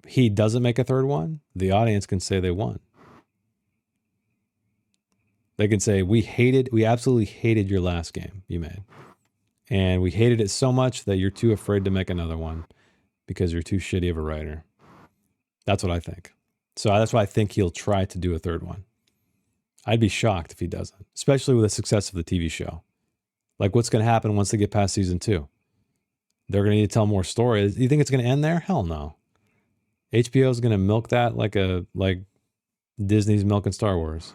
he doesn't make a third one, the audience can say they won. They can say, we absolutely hated your last game you made. And we hated it so much that you're too afraid to make another one because you're too shitty of a writer. That's what I think. So that's why I think he'll try to do a third one. I'd be shocked if he doesn't, especially with the success of the TV show. Like, what's going to happen once they get past season 2? They're going to need to tell more stories. You think it's going to end there? Hell no. HBO is going to milk that like Disney's milking Star Wars.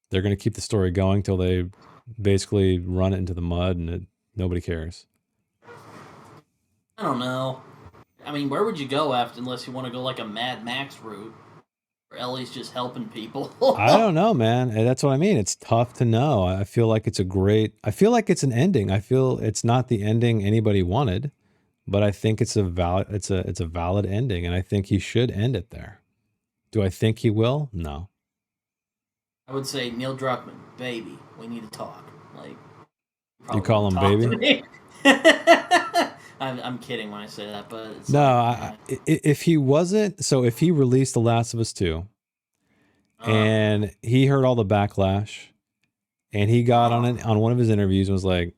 They're going to keep the story going till they basically run it into the mud and nobody cares. I don't know. I mean, where would you go unless you want to go like a Mad Max route? Where Ellie's just helping people. I don't know, man. That's what I mean. It's tough to know. I feel like it's an ending. I feel it's not the ending anybody wanted, but I think it's a valid ending, and I think he should end it there. Do I think he will? No. I would say, Neil Druckmann, baby, we need to talk. Like, you call him baby? I'm kidding when I say that, but it's if he wasn't, so if he released The Last of Us 2 and he heard all the backlash and he got on one of his interviews and was like,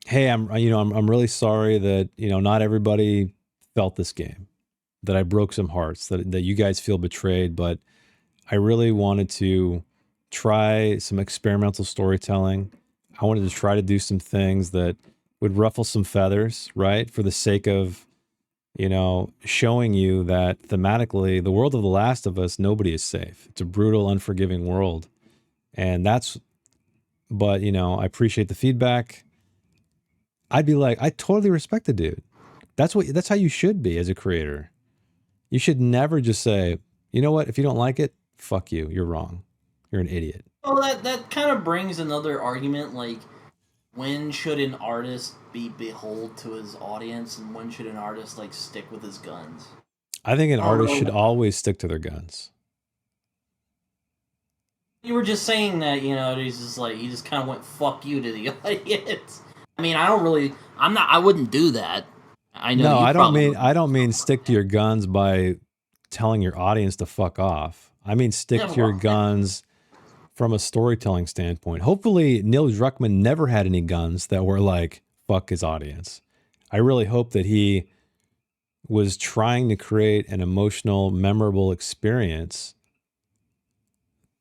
hey, I'm really sorry that, not everybody felt this game, that I broke some hearts, that you guys feel betrayed, but I really wanted to try some experimental storytelling. I wanted to try to do some things that would ruffle some feathers, right? For the sake of, showing you that thematically, the world of The Last of Us, nobody is safe. It's a brutal, unforgiving world. And but I appreciate the feedback. I'd be like, I totally respect the dude. That's how you should be as a creator. You should never just say, you know what, if you don't like it, fuck you. You're wrong. You're an idiot. Well, that kind of brings another argument, like, when should an artist be beholden to his audience, and when should an artist, like, stick with his guns? I think an artist should always stick to their guns. You were just saying that, he just kind of went fuck you to the audience. I mean, I wouldn't do that. I know. No, I don't mean stick to your guns by telling your audience to fuck off. I mean, stick to your guns from a storytelling standpoint. Hopefully, Neil Druckmann never had any guns that were like, fuck his audience. I really hope that he was trying to create an emotional, memorable experience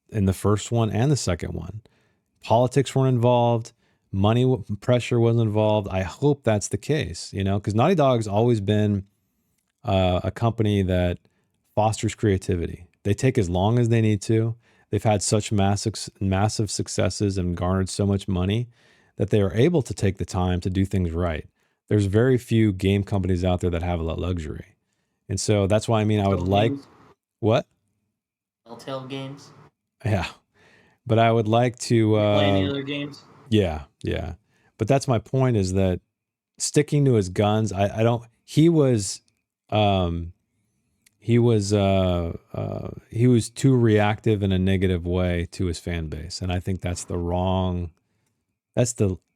in the first one and the second one. Politics weren't involved. Money pressure wasn't involved. I hope that's the case, because Naughty Dog's always been a company that fosters creativity. They take as long as they need to. They've had such massive successes and garnered so much money that they are able to take the time to do things right. There's very few game companies out there that have that luxury. And so that's why, I would like... What? Telltale games? Yeah. But I would like to... play any other games? Yeah. But that's my point, is that sticking to his guns, I don't... He was he was too reactive in a negative way to his fan base, and I think that's the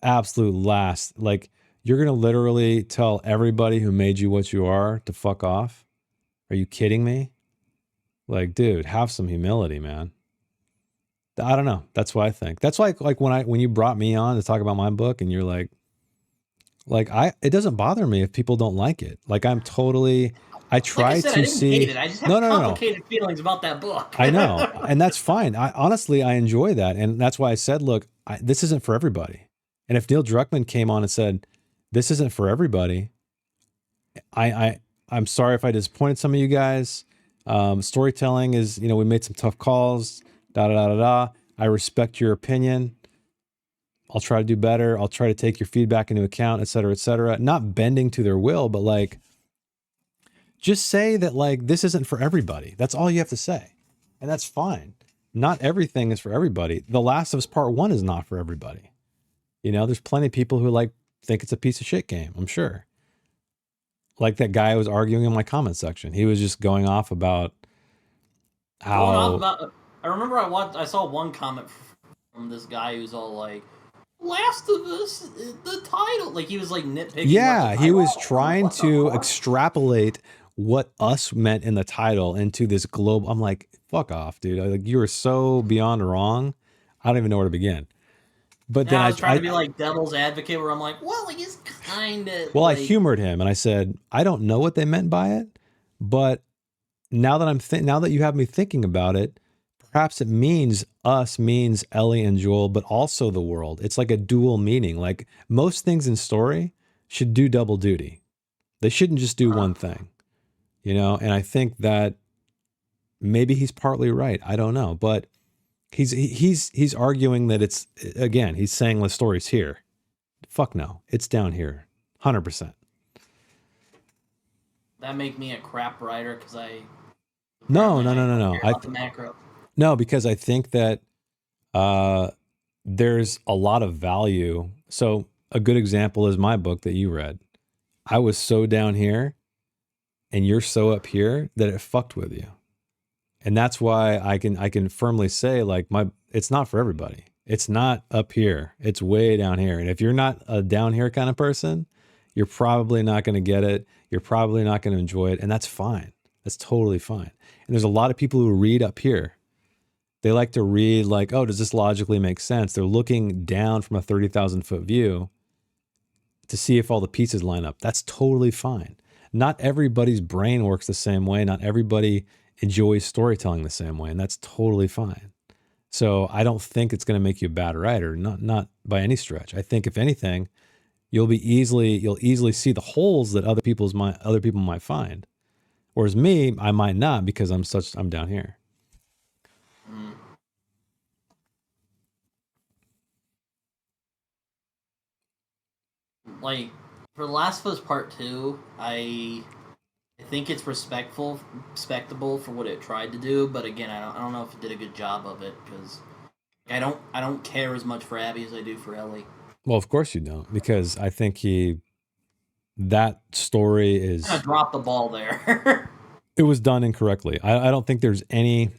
absolute last. Like, you're gonna literally tell everybody who made you what you are to fuck off? Are you kidding me? Like, dude, have some humility, man. I don't know. That's what I think. That's like when you brought me on to talk about my book, and you're like it doesn't bother me if people don't like it. Like, I Like I try said, I to didn't hate see. it. I just have No. complicated feelings about that book. I know, and that's fine. I honestly, I enjoy that, and that's why I said, look, this isn't for everybody. And if Neil Druckmann came on and said, this isn't for everybody, I'm sorry if I disappointed some of you guys. Storytelling is, we made some tough calls. Da da da da da. I respect your opinion. I'll try to do better. I'll try to take your feedback into account, et cetera, et cetera. Not bending to their will, but like, just say that, like, this isn't for everybody. That's all you have to say. And that's fine. Not everything is for everybody. The Last of Us Part 1 is not for everybody. There's plenty of people who think it's a piece of shit game, I'm sure. Like that guy I was arguing in my comment section. He was just going off about how... I remember I saw one comment from this guy who's all like, Last of Us, the title. Like, he was like nitpicking. Yeah, he was trying to extrapolate what us meant in the title into this global. I'm like, fuck off, dude. Like, you were so beyond wrong. I don't even know where to begin. But then I was trying to be like devil's advocate, where I'm like, well, he's kind of. Well, I humored him and I said, I don't know what they meant by it, but now that you have me thinking about it, perhaps it means Ellie and Joel, but also the world. It's like a dual meaning. Like, most things in story should do double duty. They shouldn't just do one thing, And I think that maybe he's partly right. I don't know, but he's arguing that he's saying the story's here. Fuck no, it's down here, 100%. That make me a crap writer because I. No. The macro. No, because I think that there's a lot of value. So a good example is my book that you read. I was so down here and you're so up here that it fucked with you. And that's why I can firmly say, like, it's not for everybody. It's not up here. It's way down here. And if you're not a down here kind of person, you're probably not going to get it. You're probably not going to enjoy it. And that's fine. That's totally fine. And there's a lot of people who read up here. They like to read like, oh, does this logically make sense? They're looking down from a 30,000 foot view to see if all the pieces line up. That's totally fine. Not everybody's brain works the same way. Not everybody enjoys storytelling the same way. And that's totally fine. So I don't think it's going to make you a bad writer. Not by any stretch. I think if anything, you'll easily see the holes that other people might find. Whereas me, I might not, because I'm down here. Like, for The Last of Us Part 2, I think it's respectable for what it tried to do, but again, I don't know if it did a good job of it, because I don't care as much for Abby as I do for Ellie. Well, of course you don't, because I think that story is... I dropped the ball there. It was done incorrectly. I don't think there's any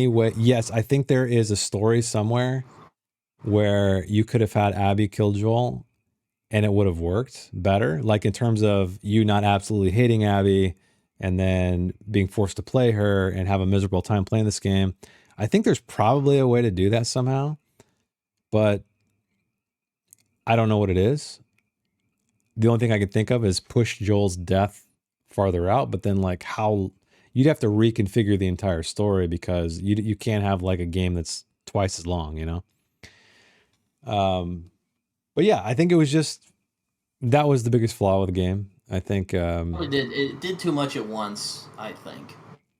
way. Yes, I think there is a story somewhere where you could have had Abby kill Joel and it would have worked better. Like, in terms of you not absolutely hating Abby and then being forced to play her and have a miserable time playing this game. I think there's probably a way to do that somehow, but I don't know what it is. The only thing I can think of is push Joel's death farther out, but then, like, how you'd have to reconfigure the entire story, because you can't have like a game that's twice as long, But yeah, I think it was that was the biggest flaw with the game. I think it did too much at once. I think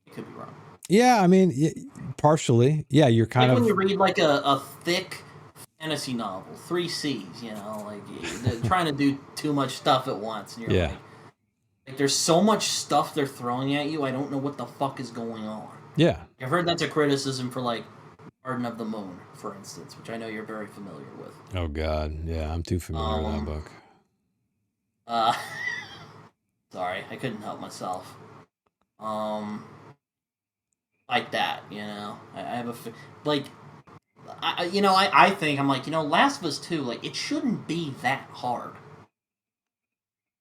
it could be wrong. Yeah, I mean, partially. Yeah, you're kind of when you read like a thick fantasy novel, 3 C's, like they're trying to do too much stuff at once, and you're like, there's so much stuff they're throwing at you. I don't know what the fuck is going on. Yeah, I've heard that's a criticism for like Garden of the Moon, for instance, which I know you're very familiar with. Oh God, yeah, I'm too familiar with that book. Sorry, I couldn't help myself. Um, like that, I have like, I think I'm like, Last of Us 2, like, it shouldn't be that hard.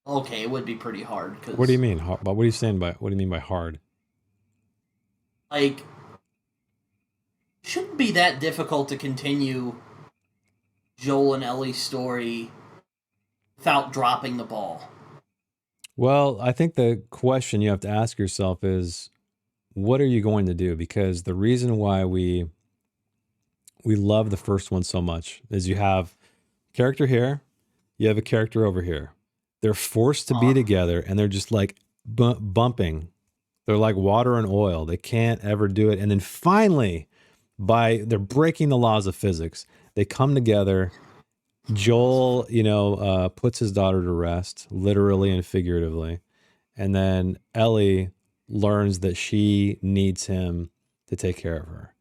Okay, it would be pretty hard What do you because, mean? But what are you saying by what do you mean by hard? like, shouldn't be that difficult to continue Joel and Ellie's story without dropping the ball. Well, I think the question you have to ask yourself is, what are you going to do? Because the reason why we love the first one so much is you have character here, you have a character over here. They're forced to be together, and they're just like bumping. They're like water and oil. They can't ever do it. And then finally, they're breaking the laws of physics. They come together. Joel, puts his daughter to rest, literally and figuratively. And then Ellie learns that she needs him to take care of her.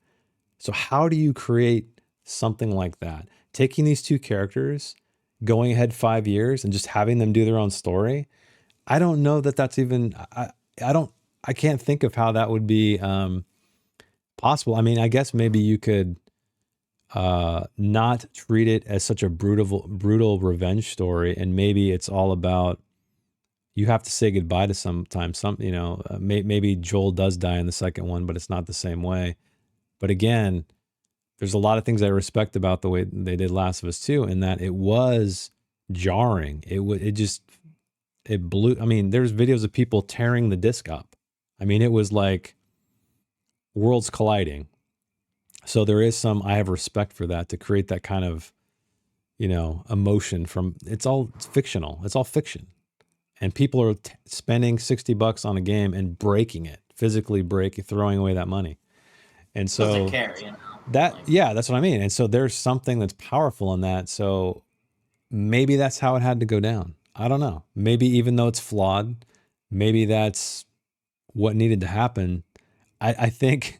So how do you create something like that? Taking these two characters, going ahead 5 years and just having them do their own story. I don't know that that's even, I can't think of how that would be possible. I mean, I guess maybe you could not treat it as such a brutal revenge story. And maybe it's all about, you have to say goodbye to sometimes maybe Joel does die in the second one, but it's not the same way. But again, there's a lot of things I respect about the way they did Last of Us 2, in that it was jarring. It blew. I mean, there's videos of people tearing the disc up. I mean, it was like worlds colliding. So there is I have respect for that, to create that kind of, emotion from, it's fictional. It's all fiction. And people are spending $60 on a game and breaking it, physically throwing away that money. And so doesn't care, that's what I mean. And so there's something that's powerful in that. So maybe that's how it had to go down. I don't know. Maybe even though it's flawed, maybe that's what needed to happen. I think,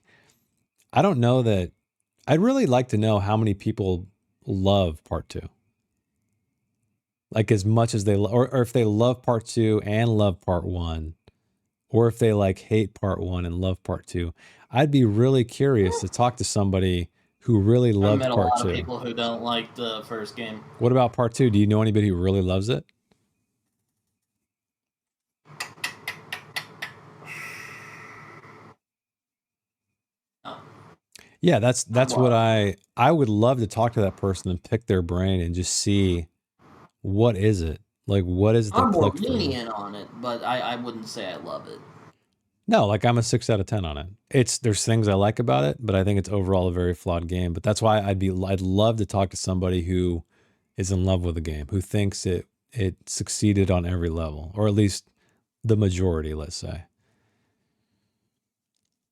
I don't know that, I'd really like to know how many people love part 2. Like as much as or if they love part 2 and love part 1, or if they like hate part 1 and love part 2. I'd be really curious to talk to somebody who really loved part 2. I've met a lot of people who don't like the first game. What about part 2? Do you know anybody who really loves it? No. Yeah, that's what I would love to talk to that person and pick their brain and just see, what is it? Like, what is the I'm more lenient on it, but I wouldn't say I love it. No, like I'm a 6 out of 10 on it. There's things I like about it, but I think it's overall a very flawed game. But that's why I'd love to talk to somebody who is in love with the game, who thinks it succeeded on every level, or at least the majority, let's say.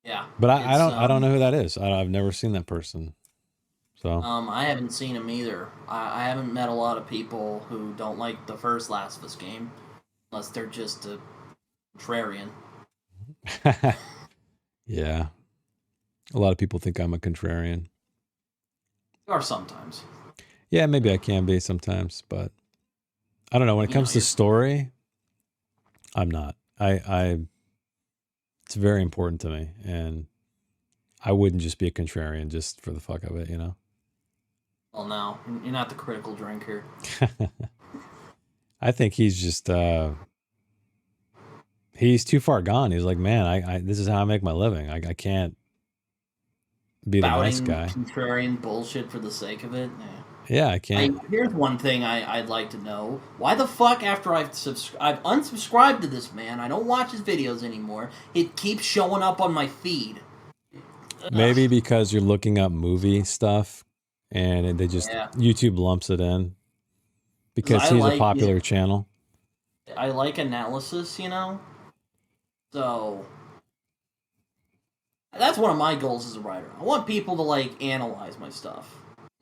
Yeah. But I don't know who that is. I've never seen that person. So I haven't seen him either. I haven't met a lot of people who don't like the first Last of Us game, unless they're just a contrarian. Yeah. A lot of people think I'm a contrarian. Or sometimes. Yeah, maybe I can be sometimes, but I don't know. When it comes to story, I'm not. It's very important to me, and I wouldn't just be a contrarian just for the fuck of it, Well, no, you're not the critical drinker. I think he's just he's too far gone. He's like, man, this is how I make my living. I can't be the nice guy. Contrarian bullshit for the sake of it. Yeah, I can't. Here's one thing I'd like to know: why the fuck, after I've unsubscribed to this man, I don't watch his videos anymore, it keeps showing up on my feed? Maybe because you're looking up movie stuff, and they just YouTube lumps it in because he's a popular channel. I like analysis, so that's one of my goals as a writer. I want people to like analyze my stuff.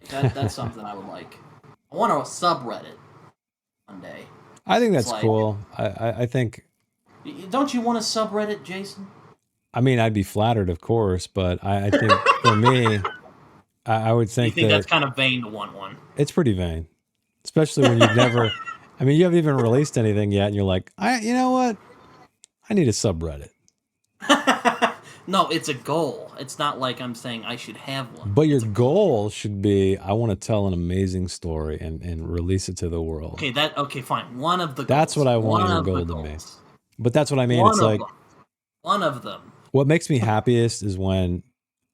That's something I would like. I want a subreddit one day. I think that's cool. I think. Don't you want a subreddit, Jason? I mean, I'd be flattered, of course, but I think for me, I would think that's kind of vain to want one. It's pretty vain, especially when you've never. I mean, you haven't even released anything yet, and you're like, you know what? I need a subreddit. No, it's a goal. It's not like I'm saying I should have one. But your It's a goal. goal should be, I want to tell an amazing story and release it to the world. Okay, fine. One of the That's what goals. I want One your of the goal to be. goals. But that's what I mean. It's One of like, them. One of them. what makes me happiest is when,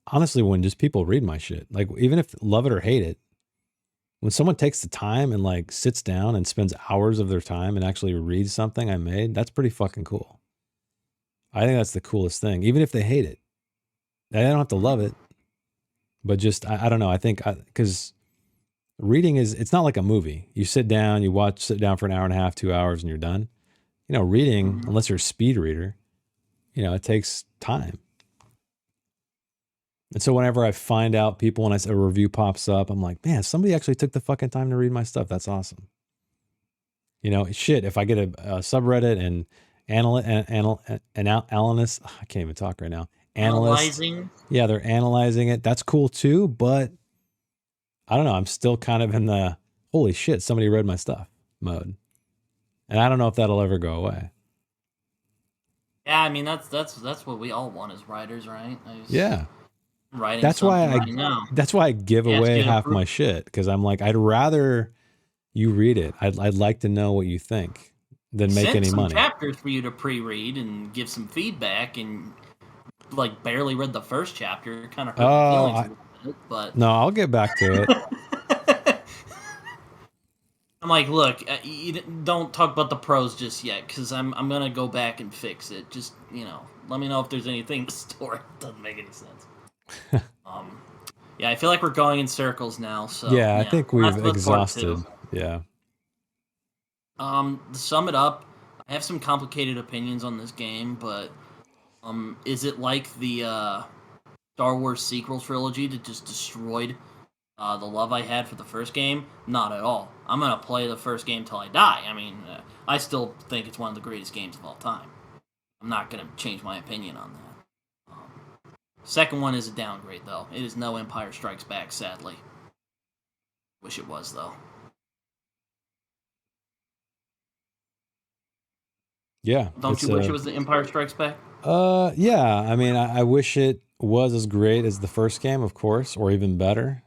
honestly, when just people read my shit. Like, even if love it or hate it, when someone takes the time and like sits down and spends hours of their time and actually reads something I made, that's pretty fucking cool. I think that's the coolest thing, even if they hate it. They don't have to love it, but just, I don't know. I think, because reading it's not like a movie. You sit down, sit down for an hour and a half, 2 hours, and you're done. You know, reading, unless you're a speed reader, you know, it takes time. And so whenever I find out people, when a review pops up, I'm like, man, somebody actually took the fucking time to read my stuff. That's awesome. You know, shit, if I get a subreddit and analyst, I can't even talk right now. Analyzing. Yeah, they're analyzing it. That's cool too, but I don't know. I'm still kind of in the holy shit, somebody read my stuff mode. And I don't know if that'll ever go away. Yeah, I mean that's what we all want as writers, right? Yeah. Writing That's why that's why I give away half my shit, because I'm like, I'd rather you read it. I'd like to know what you think than make any money. Chapters for you to pre-read and give some feedback, and like barely read the first chapter, kind of hurt my feelings a little bit, but no, I'll get back to it. I'm like, look, you don't talk about the pros just yet, because I'm gonna go back and fix it. Just, you know, let me know if there's anything in the story that doesn't make any sense. Yeah, I feel like we're going in circles now. So yeah, I think we've exhausted. Yeah. To sum it up, I have some complicated opinions on this game, but is it like the Star Wars sequel trilogy that just destroyed the love I had for the first game? Not at all. I'm gonna play the first game till I die. I mean, I still think it's one of the greatest games of all time. I'm not gonna change my opinion on that. Second one is a downgrade, though. It is no Empire Strikes Back, sadly. Wish it was, though. Yeah. Don't you wish it was the Empire Strikes Back? Yeah. I mean, I wish it was as great as the first game, of course, or even better.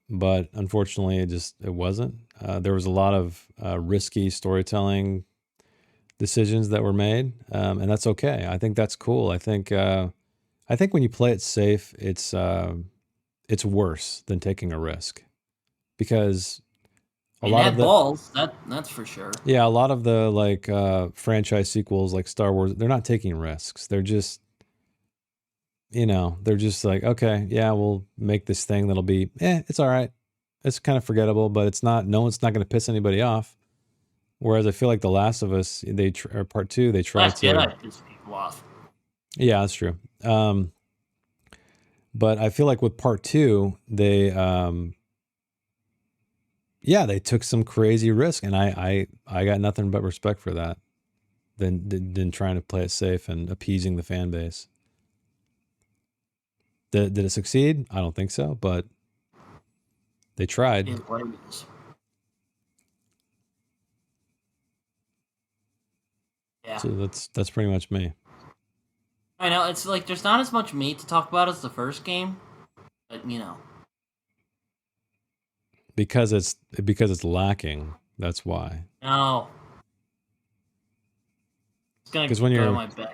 But unfortunately, it wasn't. There was a lot of risky storytelling decisions that were made, and that's okay. I think that's cool. I think when you play it safe, it's worse than taking a risk, because a lot of the balls. That's for sure. Yeah, a lot of the like franchise sequels, like Star Wars, they're not taking risks. They're just, they're just like, okay, yeah, we'll make this thing that'll be, it's all right. It's kind of forgettable, but it's not. No one's not going to piss anybody off. Whereas I feel like The Last of Us, or Part 2, they tried to. Jedi piss people off. Yeah, that's true. But I feel like with Part 2, they took some crazy risk, and I got nothing but respect for that. Than trying to play it safe and appeasing the fan base. Did it succeed? I don't think so, but they tried. Yeah. So that's pretty much me. I know, it's like there's not as much meat to talk about as the first game, but because it's lacking. That's why. No. It's gonna go to my bed.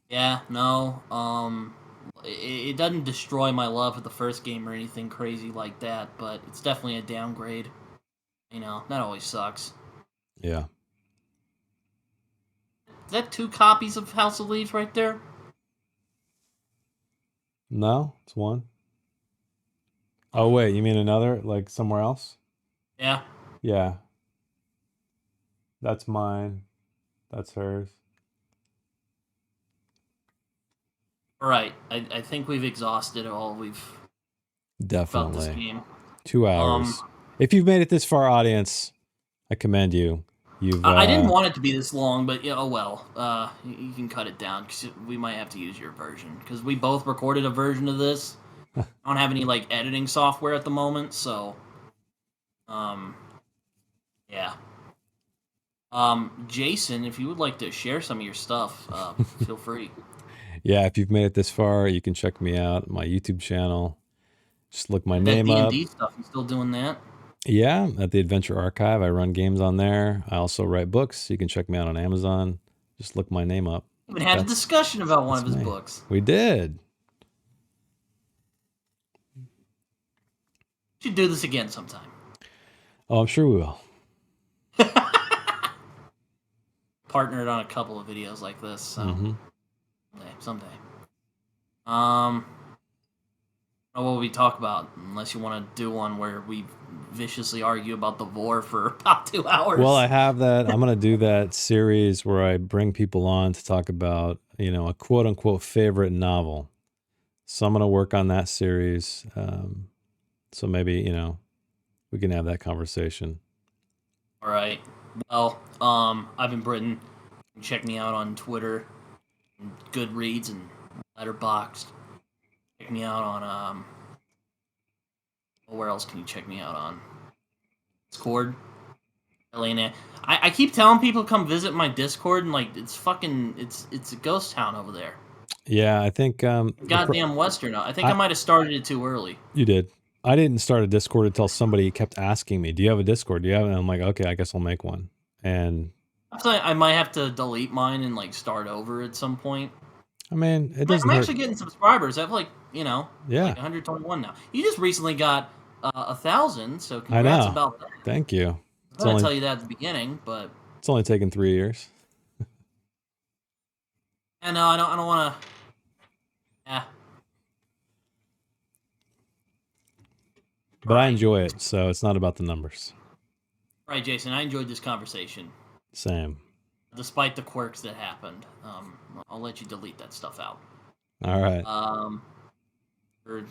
Yeah, no. It doesn't destroy my love for the first game or anything crazy like that, but it's definitely a downgrade. That always sucks. Yeah. Is that 2 copies of House of Leaves right there? No, it's 1. Oh wait, you mean another, like somewhere else? Yeah. Yeah. That's mine. That's hers. All right. I think we've exhausted all we've definitely about this game. 2 hours. If you've made it this far, audience, I commend you. I didn't want it to be this long, but oh well. You can cut it down because we might have to use your version, because we both recorded a version of this. I don't have any like editing software at the moment, so um, yeah. Jason, if you would like to share some of your stuff, feel free. Yeah, if you've made it this far, you can check me out my YouTube channel. Just look my That name D and up. D stuff, you still doing that? Yeah, at the Adventure Archive, I run games on there. I also write books. You can check me out on Amazon. Just look my name up. Even had a That's discussion about one of that's his me. books. We did. Should do this again sometime. Oh, I'm sure we will. Partnered on a couple of videos like this, so Mm-hmm. someday. Um, what will we talk about? Unless you want to do one where we viciously argue about the vor for about 2 hours. Well, I have that. I'm gonna do that series where I bring people on to talk about, a quote unquote favorite novel. So I'm gonna work on that series. So maybe we can have that conversation. All right. Well, I've been Britain. Check me out on Twitter, Goodreads, and Letterboxd. Check me out on where else can you check me out on? Discord. Elena. I keep telling people to come visit my Discord, and like it's a ghost town over there. Yeah, I think Goddamn Western. I think I might have started it too early. you did. I didn't start a Discord until somebody kept asking me, "Do you have a Discord? Do you have it?" And I'm like, "Okay, I guess I'll make one." And I might have to delete mine and like start over at some point. I mean, it I'm doesn't hurt. actually getting subscribers. I have like Yeah, 121 now. You just recently got 1,000, so I congrats know. about that. Thank you. I It's was gonna only tell you that at the beginning, but it's only taken 3 years, no, I don't want to. Yeah. but I enjoy it, so it's not about the numbers. All right, Jason. I enjoyed this conversation, Same. despite the quirks that happened. I'll let you delete that stuff out. All right. Or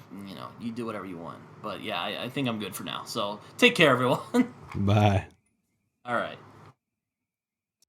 you do whatever you want. But yeah, I think I'm good for now. So take care, everyone. Bye. All right.